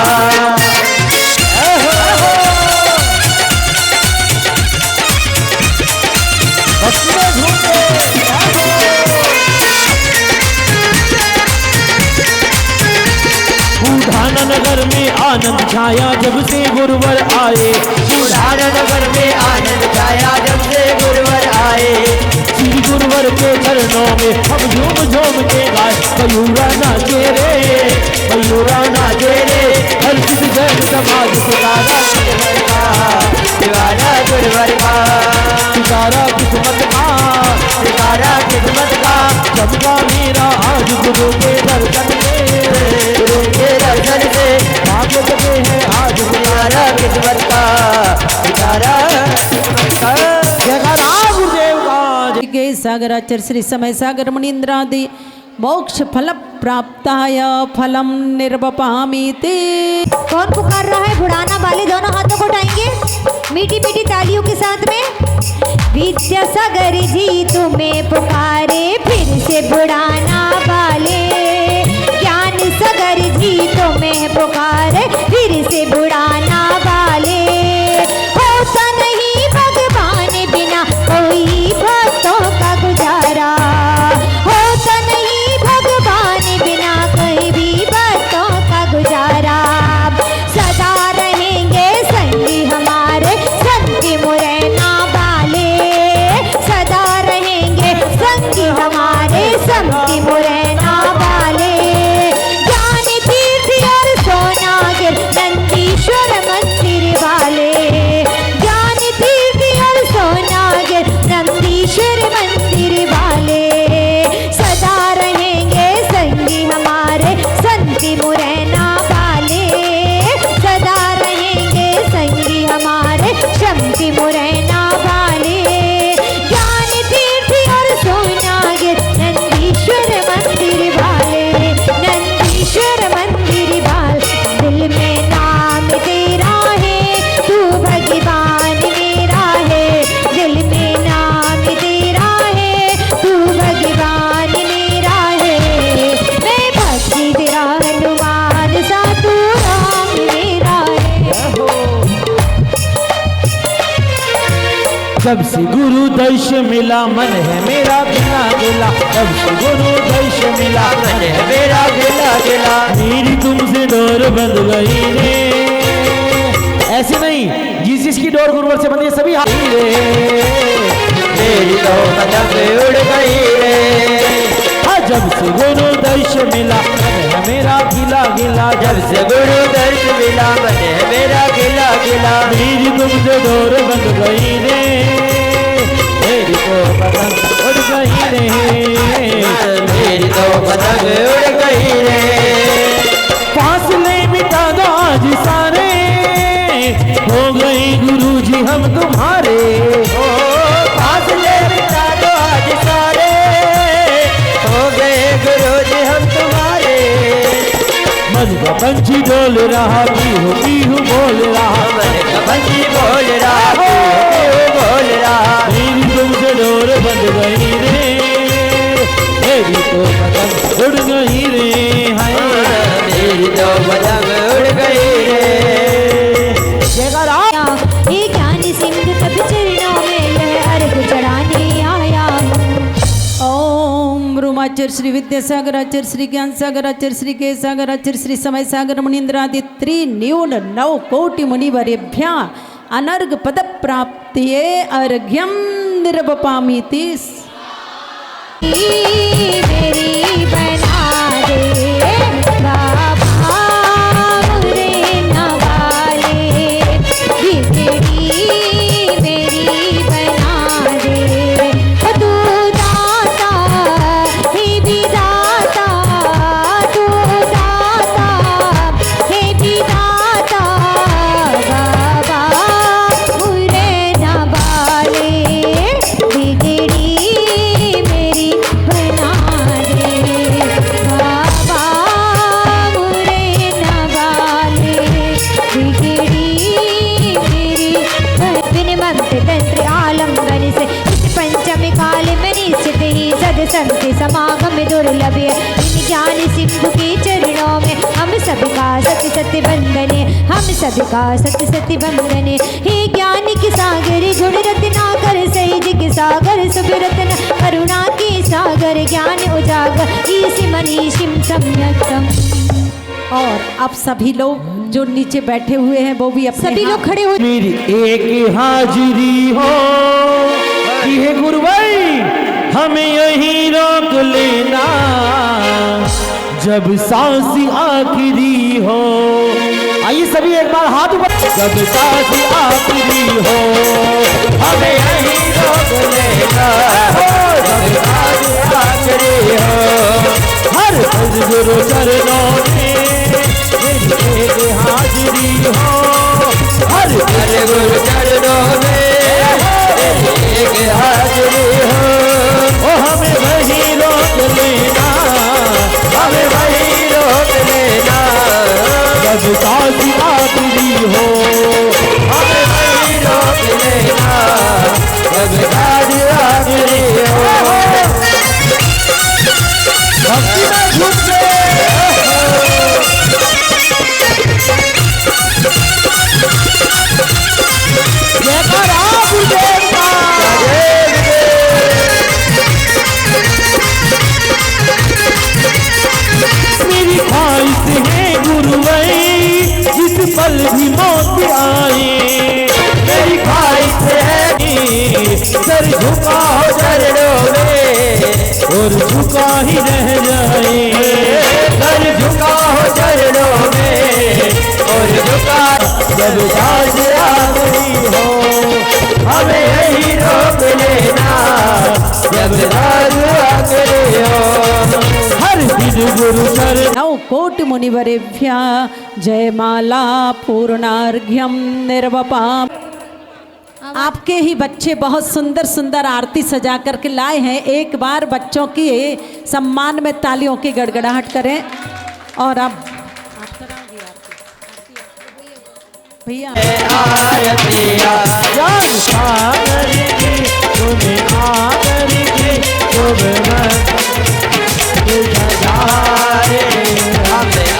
बूढ़ाना नगर में आनंद छाया जब से गुरुवर आए, बूढ़ाना नगर में आनंद छाया जब से गुरुवर आए, श्री गुरुवर के चरणों में हम झूम झूम के गाए, मयूरा नाचे रे, मयूरा नाचे रे, हर किसी जन समाज सितारा गुरुवर का, सितारा गुरुवर का, सितारा किस्मत का, सितारा किस्मत का, चमका मेरा आज गुरु के दर्शन से, गुरु के दर्शन से, भाग्य जगे है आज सितारा किस्मत का, सितारा किस्मत का। जयकारा गुरुदेव का। के सागराचार्य श्री समय सागर मुनीन्द्रादि मोक्ष फल प्राप्ताय फलम निर्वपामीति। कौन पुकार रहा है? बुढ़ाना वाले दोनों हाथों को उठाएंगे मीठी मीठी तालियों के साथ में। विद्यासागर जी तुम्हें पुकारे फिर से बुढ़ाना वाले, ज्ञान सागर जी तुम्हें पुकारे फिर से बुढ़ाना वाले। होता नहीं भगवान बिना कोई भक्तों का गुजारा, होता नहीं भगवान बिना कोई भी भक्तों का गुजारा। सदा रहेंगे संगी हमारे संगी मुरैना वाले, सदा रहेंगे संगी हमारे संगी मुरैना वाले। ज्ञान तीर्थ और सोनागिर नंदीश्वर मंदिर वाले, ज्ञान तीर्थ और सोनागिर नंदीश्वर मंदिर वाले। सदा रहेंगे संगी हमारे संगी मुरैना वाले, सदा रहेंगे संगी हमारे शंकी मुरैना वाले। ज्ञान तीर्थ और सोनागिर नंदीश्वर मंदिर वाले, नंदीश्वर मंदिर वाले। दिल में नाम तेरा है तू भगवान मेरा है, दिल में नाम तेरा है तू भगवान मेरा है। मैं भक्ति तेरा हनुमान सा तू राम मेरा है। जब से गुरु दर्श मिला मन है मेरा गिला गिला, जब से गुरु दर्श मिला मन है मेरा गिला गिला। मेरी तुमसे डोर बंध गई रे, ऐसे नहीं, जिस जिसकी डोर गुरुवर से बंधी है सभी हाथ रे। मेरी तो पतंग उड़ गई रे, हाँ जब से गुरु दर्श मिला मन है मेरा गिला गिला, जब से गुरु दर्श मिला मन है मेरा गिला गिला। मेरी तुमसे डोर बंध गई रे, मेरी तो पतंग उड़ गई रे, मेरी तो पतंग उड़ गई रे। फासले मिटा दो आज सारे, हो गए गुरु जी हम तुम्हारे। ओ फासले मिटा दो आज सारे, हो गए गुरु जी हम तुम्हारे। मन का पंछी डोल रहा, पीहू पीहू बोल रहा, मन का पंछी बोल रहा, पीहू बोल रहा। मेरी तुमसे डोर बंध गई रे, मेरी तो पतंग उड़ गई रे, हाय मेरी तो पतंग उड़ गई रे। जयकारा। ये ज्ञान सिंधु तब चरणों में यह अर्घ चढ़ाने आया हूँ। ओम रूमाचार्य श्री विद्यासागराचार्य श्री ज्ञान सागराचार्य श्री के सागराचार्य श्री समय सागर मुनीन्द्रादि त्रिन्यून 9 कोटि मुनिवरेभ्यः अनर्घ पद प्राप्तिये अर्घ्यम निर्वपामीति। मेरी बना दे बाबा मुरैना वाले, बिगड़ी मेरी बना दे। तू दाता ही विधाता, तू सत्य वंदने, हम सबका सत्य सत्य वंदने। हे ज्ञान के सागर गुण रत्नाकर, सहज के सागर सब रत्न करुणा के सागर, ज्ञान उजागर ईश मनीषिम सम्यक्तम। और अब सभी लोग जो नीचे बैठे हुए हैं वो भी अपने सभी लोग खड़े हो। मेरी एक हाजिरी हो कि हे गुरु भाई हमें यहीं रोक लेना, जब सांस आखिरी हो। आइए सभी एक बार हाथ ऊपर। जब सांस आखिरी हो हमें यहीं रोक लेना, जब सांस आखिरी हो। हर गुरु चरणों में मेरी एक हाजिरी हो, हर गुरु चरणों में मेरी एक हाजिरी हो। ओ हमें वही रोक लेना, हमें वही रोक लेना, जब सांस आखिरी हो हमें वही रोक लेना, जब सांस आखिरी हो। भक्ति में झूठ मेरी ख्वाहिश है गुरु भाई जिस पल भी मौत आए, मेरी ख्वाहिश है कि सर झुका हो चरणों में और झुका ही रह जाए, सर झुका हो चरणों में और झुका। जब सांस आखिरी हो हमें यही रोक लेना, जब सांस आखिरी हो। हर दिन गुरु चरण। नौ कोट मुनिवरेभ्य जयमाला पूर्णार्घ्यम निर्वपाम। आपके ही बच्चे बहुत सुंदर सुंदर आरती सजा करके लाए हैं। एक बार बच्चों की सम्मान में तालियों की गड़गड़ाहट करें। और अब भैया हमें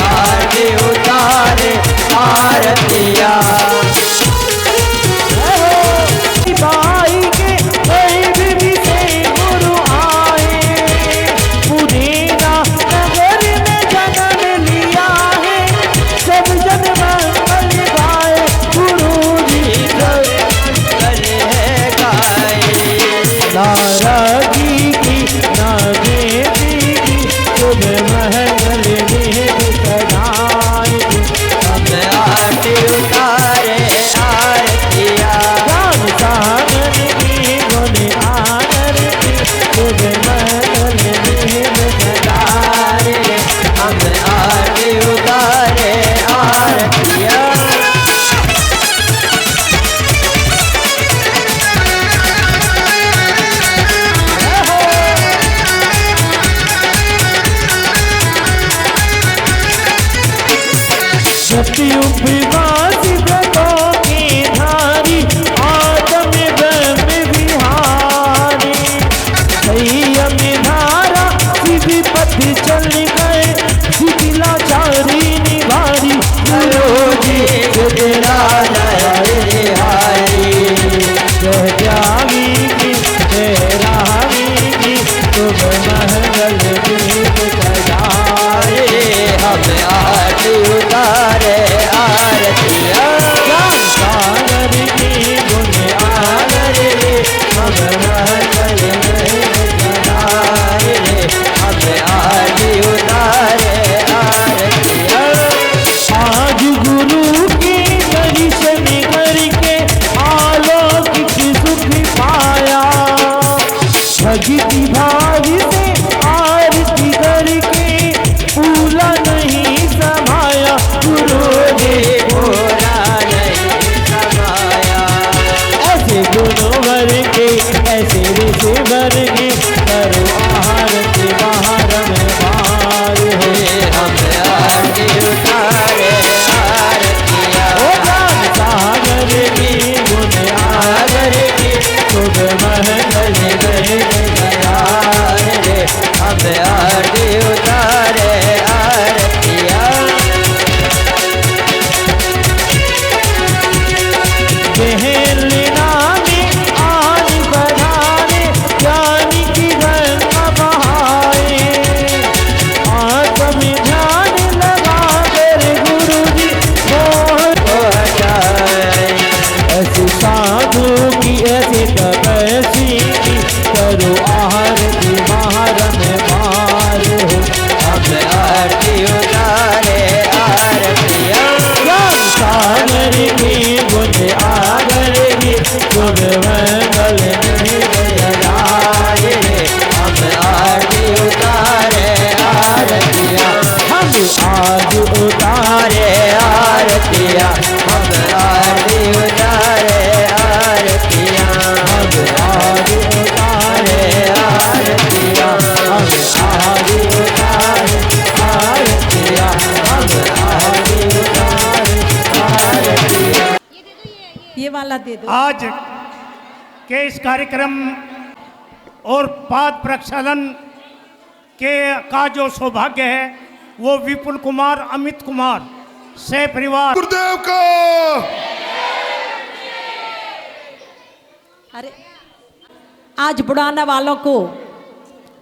आरती उतारे आरतिया भाई के कोई भी से गुरु आए, पुनेरा नगर में जन्म लिया है, सब जन मंगल गाए गुरु जी मंगल है गाए। नारगी की नागेती की शुभ मंगल में सदाए, हमें आरती उतारे आरतिया सागर की गुण आगर की शुभ मंगल में सदाए। हमें आरती उतारे आरतिया सतयुग विवास जगों की धारी आदम ब्रह्म विहारी, संयम धारा सीधी पथ चल गए शिथिलाचारी निवारी। जी तेरा हारी जय त्यागी की जय रामी की शुभ मंगल दीप सजाए। हमें आरती उतारे आरती आज उतारे आरतिया, हम आज उतारे आरतिया, हम आज उतारे आरतिया, हम आज उतारे आरतिया, हम आज उतारे आरतिया। ये वाला दे दो। आज के इस कार्यक्रम और पाद प्रक्षालन का जो सौभाग्य है वो विपुल कुमार, अमित कुमार से परिवार गुरुदेव का। अरे आज बुढ़ाना वालों को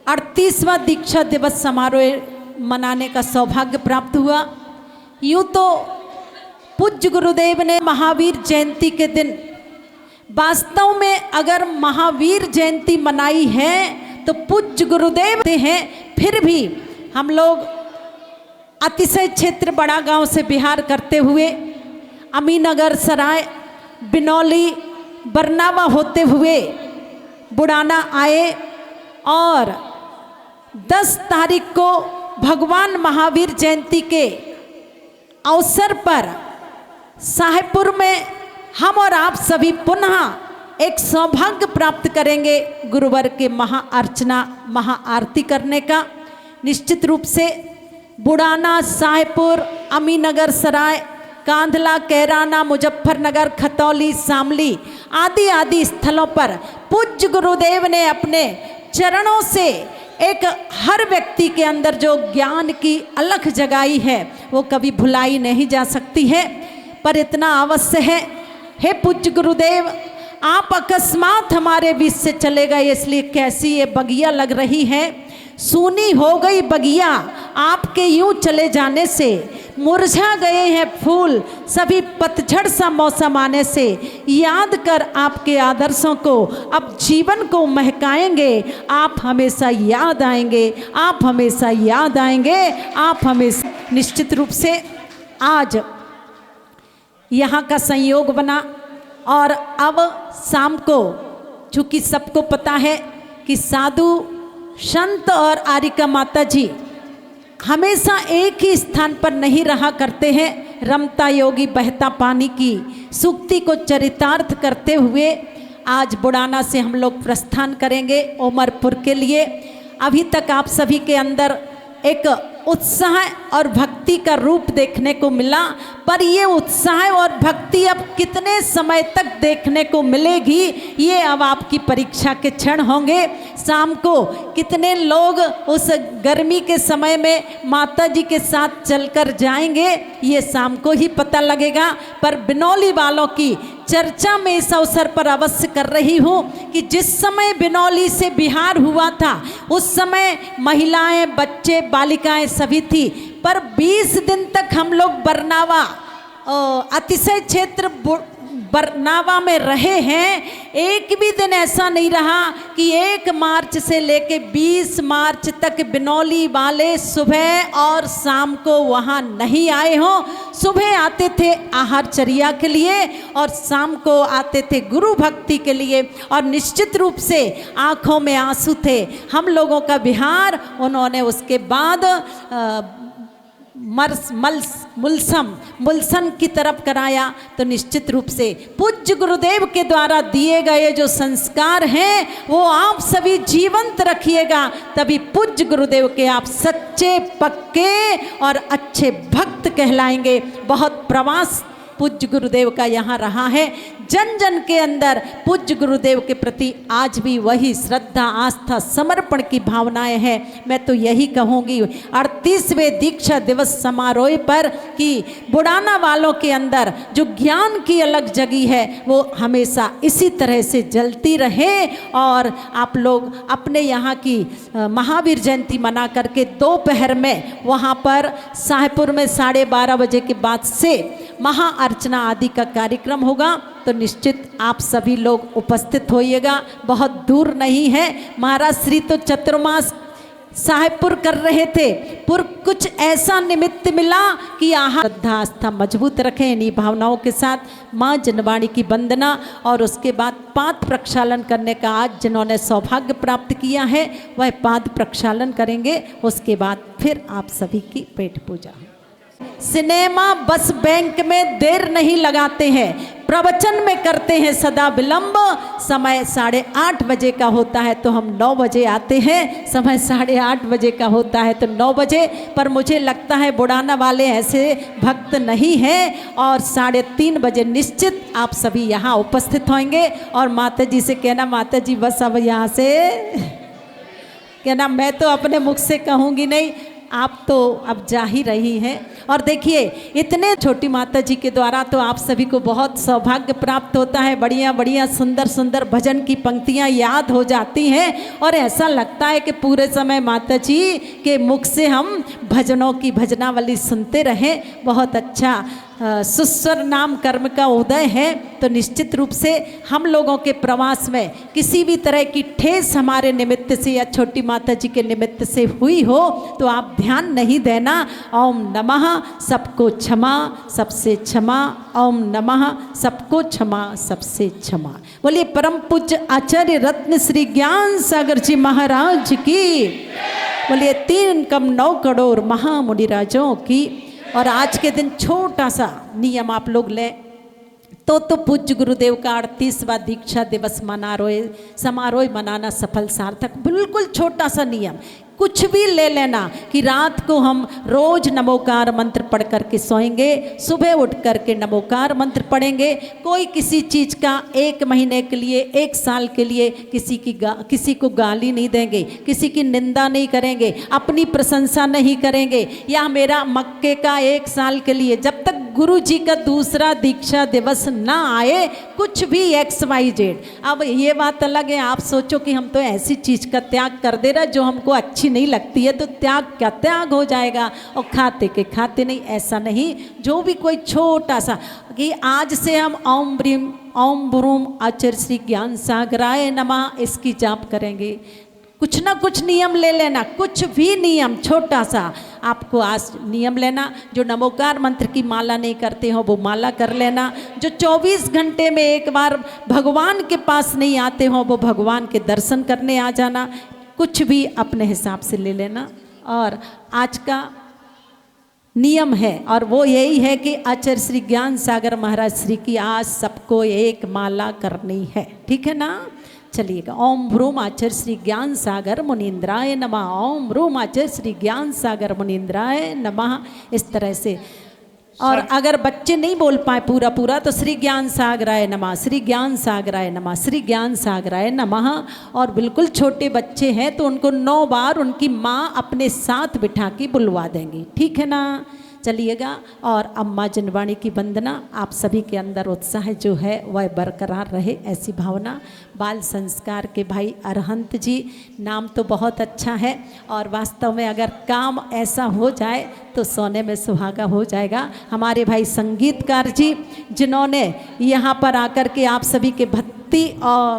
38वां दीक्षा दिवस समारोह मनाने का सौभाग्य प्राप्त हुआ। यूं तो पूज्य गुरुदेव ने महावीर जयंती के दिन, वास्तव में अगर महावीर जयंती मनाई है तो पूज्य गुरुदेव हैं, फिर भी हम लोग अतिशय क्षेत्र बड़ा गांव से बिहार करते हुए अमीनगर, सराय, बिनौली, बरनावा होते हुए बुढ़ाना आए और 10 तारीख को भगवान महावीर जयंती के अवसर पर साहेबपुर में हम और आप सभी पुनः एक सौभाग्य प्राप्त करेंगे गुरुवर के महाअर्चना, महाआरती करने का। निश्चित रूप से बुढ़ाना, साहेबपुर, अमीनगर, सराय, कांधला, कैराना, मुजफ्फरनगर, खतौली, शामली आदि आदि स्थलों पर पूज्य गुरुदेव ने अपने चरणों से एक हर व्यक्ति के अंदर जो ज्ञान की अलख जगाई है वो कभी भुलाई नहीं जा सकती है। पर इतना अवश्य है, हे पूज्य गुरुदेव, आप अकस्मात हमारे बीच से चले गए, इसलिए कैसी ये बगिया लग रही है। सूनी हो गई बगिया आपके यूं चले जाने से, मुरझा गए हैं फूल सभी पतझड़ सा मौसम आने से। याद कर आपके आदर्शों को अब जीवन को महकाएंगे, आप हमेशा याद आएंगे, आप हमेशा याद आएंगे, आप हमेशा। निश्चित रूप से आज यहाँ का संयोग बना और अब शाम को, चूँकि सबको पता है कि साधु संत और आरिका माता जी हमेशा एक ही स्थान पर नहीं रहा करते हैं। रमता योगी बहता पानी की सूक्ति को चरितार्थ करते हुए आज बुढ़ाना से हम लोग प्रस्थान करेंगे उमरपुर के लिए। अभी तक आप सभी के अंदर एक उत्साह और भक्ति का रूप देखने को मिला, पर ये उत्साह और भक्ति अब कितने समय तक देखने को मिलेगी ये अब आपकी परीक्षा के क्षण होंगे। शाम को कितने लोग उस गर्मी के समय में माता जी के साथ चलकर जाएंगे ये शाम को ही पता लगेगा। पर बिनौली वालों की चर्चा में इस अवसर पर अवश्य कर रही हूँ कि जिस समय बिनौली से बिहार हुआ था उस समय महिलाएं, बच्चे, बालिकाएं सभी थी, पर 20 दिन तक हम लोग बरनावा अतिशय क्षेत्र बरनावा में रहे हैं। एक भी दिन ऐसा नहीं रहा कि 1 मार्च से लेके 20 मार्च तक बिनौली वाले सुबह और शाम को वहाँ नहीं आए हों। सुबह आते थे आहारचर्या के लिए और शाम को आते थे गुरु भक्ति के लिए, और निश्चित रूप से आँखों में आंसू थे हम लोगों का बिहार। उन्होंने उसके बाद मुलसन की तरफ कराया। तो निश्चित रूप से पूज्य गुरुदेव के द्वारा दिए गए जो संस्कार हैं वो आप सभी जीवंत रखिएगा, तभी पूज्य गुरुदेव के आप सच्चे, पक्के और अच्छे भक्त कहलाएंगे। बहुत प्रवास पूज्य गुरुदेव का यहाँ रहा है, जन जन के अंदर पूज्य गुरुदेव के प्रति आज भी वही श्रद्धा, आस्था, समर्पण की भावनाएं हैं। मैं तो यही कहूँगी 38वें दीक्षा दिवस समारोह पर कि बुढ़ाना वालों के अंदर जो ज्ञान की अलग जगी है वो हमेशा इसी तरह से जलती रहे, और आप लोग अपने यहाँ की महावीर जयंती मना करके दोपहर में वहाँ पर साहेबपुर में 12:30 बजे के बाद से महाअर्चना आदि का कार्यक्रम होगा। तो निश्चित आप सभी लोग उपस्थित होइएगा, बहुत दूर नहीं है। महाराज श्री तो चतुर्मास साहेबपुर कर रहे थे, पर कुछ ऐसा निमित्त मिला कि यहाँ श्रद्धा आस्था मजबूत रखें। इन्हीं भावनाओं के साथ माँ जनवाणी की वंदना और उसके बाद पाद प्रक्षालन करने का आज जिन्होंने सौभाग्य प्राप्त किया है वह पाद प्रक्षालन करेंगे। उसके बाद फिर आप सभी की पेट पूजा। सिनेमा बस बैंक में देर नहीं लगाते हैं, प्रवचन में करते हैं सदा विलंब। समय 8:30 बजे का होता है तो हम 9 बजे आते हैं, समय 8:30 बजे का होता है तो 9 बजे। पर मुझे लगता है बुढ़ाना वाले ऐसे भक्त नहीं हैं और 3:30 बजे निश्चित आप सभी यहाँ उपस्थित होंगे। और माता जी से कहना, माता जी बस अब यहाँ से कहना, मैं तो अपने मुख से कहूँगी नहीं, आप तो अब जा ही रही हैं। और देखिए इतने छोटी माता जी के द्वारा तो आप सभी को बहुत सौभाग्य प्राप्त होता है। बढ़िया बढ़िया सुंदर सुंदर भजन की पंक्तियाँ याद हो जाती हैं और ऐसा लगता है कि पूरे समय माता जी के मुख से हम भजनों की भजनावली सुनते रहें। बहुत अच्छा सुस्वर नाम कर्म का उदय है। तो निश्चित रूप से हम लोगों के प्रवास में किसी भी तरह की ठेस हमारे निमित्त से या छोटी माता जी के निमित्त से हुई हो तो आप ध्यान नहीं देना। ओम नमः सबको क्षमा सबसे क्षमा, ओम नमः सबको क्षमा सबसे क्षमा। बोलिए परम पूज्य आचार्य रत्न श्री ज्ञान सागर जी महाराज की, बोलिए 3 कम 9 करोड़ महामुनिराजों की। और आज के दिन छोटा सा नियम आप लोग लें तो पूज्य गुरुदेव का 38वां दीक्षा दिवस समारोह मनाना सफल सार्थक। बिल्कुल छोटा सा नियम, कुछ भी ले लेना कि रात को हम रोज नमोकार मंत्र पढ़ करके सोएंगे, सुबह उठ करके नमोकार मंत्र पढ़ेंगे। कोई किसी चीज़ का 1 महीने के लिए 1 साल के लिए किसी को गाली नहीं देंगे, किसी की निंदा नहीं करेंगे, अपनी प्रशंसा नहीं करेंगे। या मेरा मक्के का 1 साल के लिए, जब तक गुरु जी का दूसरा दीक्षा दिवस ना आए, कुछ भी XYZ। अब ये बात अलग है, आप सोचो कि हम तो ऐसी चीज़ का त्याग कर दे रहा जो हमको अच्छी नहीं लगती है तो त्याग क्या त्याग हो जाएगा और खाते के खाते नहीं, ऐसा नहीं। जो भी कोई छोटा सा कि आज से हम ओम ब्रीम ओम ब्रूम आचार्य श्री ज्ञान सागराय नमः इसकी जाप करेंगे। कुछ ना कुछ नियम ले लेना, कुछ भी नियम छोटा सा आपको आज नियम लेना। जो नमोकार मंत्र की माला नहीं करते हो वो माला कर लेना। जो 24 घंटे में एक बार भगवान के पास नहीं आते हो वो भगवान के दर्शन करने आ जाना। कुछ भी अपने हिसाब से ले लेना। और आज का नियम है और वो यही है कि आचार्य श्री ज्ञान सागर महाराज श्री की आज सबको एक माला करनी है, ठीक है ना। चलिएगा, ओम भ्रूम आचार्य श्री ज्ञान सागर मुनीन्द्राय नमः, ओम भ्रूम आचार्य श्री ज्ञान सागर मुनीन्द्राय नमः। इस तरह से। और अगर बच्चे नहीं बोल पाए पूरा तो श्री ज्ञान सागराय नमः, श्री ज्ञान सागराय नमः, श्री ज्ञान सागराय नमः। और बिल्कुल छोटे बच्चे हैं तो उनको 9 बार उनकी माँ अपने साथ बिठा के बुलवा देंगी, ठीक है ना। चलिएगा। और अम्मा जनवाणी की वंदना, आप सभी के अंदर उत्साह जो है वह बरकरार रहे, ऐसी भावना। बाल संस्कार के भाई अरहंत जी, नाम तो बहुत अच्छा है और वास्तव में अगर काम ऐसा हो जाए तो सोने में सुहागा हो जाएगा। हमारे भाई संगीतकार जी जिन्होंने यहाँ पर आकर के आप सभी के भक्ति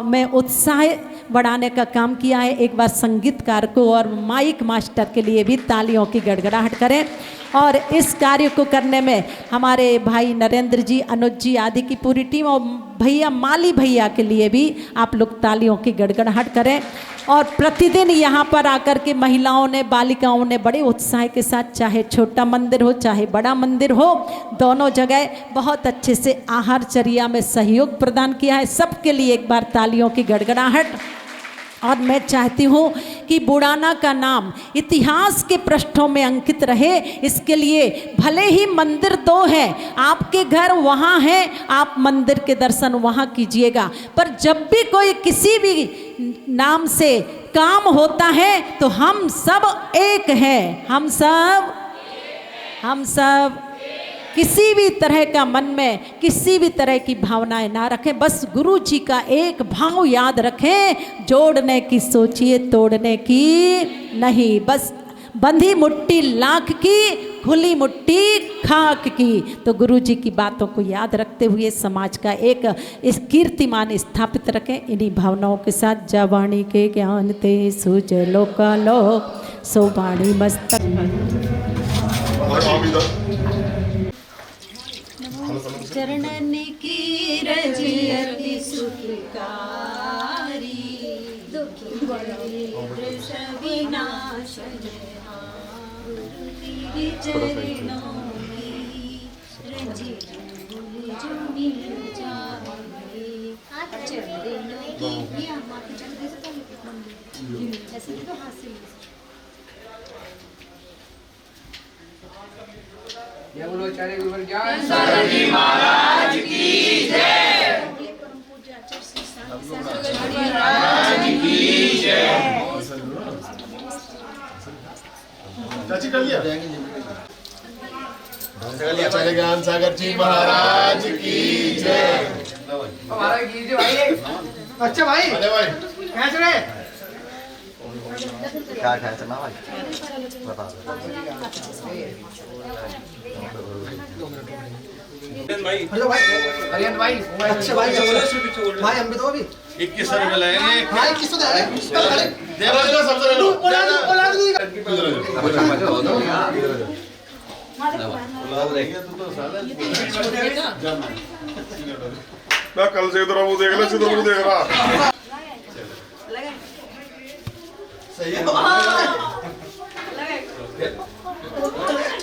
में उत्साह बढ़ाने का काम किया है, एक बार संगीतकार को और माइक मास्टर के लिए भी तालियों की गड़गड़ाहट करें। और इस कार्य को करने में हमारे भाई नरेंद्र जी, अनुज जी आदि की पूरी टीम और भैया माली भैया के लिए भी आप लोग तालियों की गड़गड़ाहट करें। और प्रतिदिन यहाँ पर आकर के महिलाओं ने, बालिकाओं ने बड़े उत्साह के साथ, चाहे छोटा मंदिर हो चाहे बड़ा मंदिर हो, दोनों जगह बहुत अच्छे से आहारचर्या में सहयोग प्रदान किया है। सबके लिए एक बार तालियों की गड़गड़ाहट। और मैं चाहती हूँ कि बुढ़ाना का नाम इतिहास के पृष्ठों में अंकित रहे। इसके लिए भले ही मंदिर 2 है, आपके घर वहाँ है, आप मंदिर के दर्शन वहाँ कीजिएगा, पर जब भी कोई किसी भी नाम से काम होता है तो हम सब एक हैं, हम सब किसी भी तरह का मन में किसी भी तरह की भावनाएं ना रखें, बस गुरु जी का एक भाव याद रखें, जोड़ने की सोचिए, तोड़ने की नहीं। बस बंधी मुट्ठी लाख की, खुली मुट्ठी खाक की। तो गुरु जी की बातों को याद रखते हुए समाज का एक इस कीर्तिमान स्थापित रखें। इन्हीं भावनाओं के साथ जवाणी के ज्ञान ते सूझ लोकालोक, सोवाणी मस्तक। चरणन की रज अति सुखकारी, दुखी विनाश चरणों ये बोलो आचार्य गुरुवर ज्ञान सागर जी महाराज की जय। महाराज की जय। चाची कर लिया आचार्य ज्ञान सागर जी महाराज की जय। हमारा कीजिए भाई। अच्छा भाई अरे भाई कहाँ चले? क्या क्या चलना भाई बता हेलो भाई अरियन भाई अच्छा भाई भाई हम भी तो अभी 21 रुपए लगेंगे भाई 21 दे दे दो सबसे ले लो मैं कल से इधर मुंह देख ले सिद्धू मुंह देख रहा सही है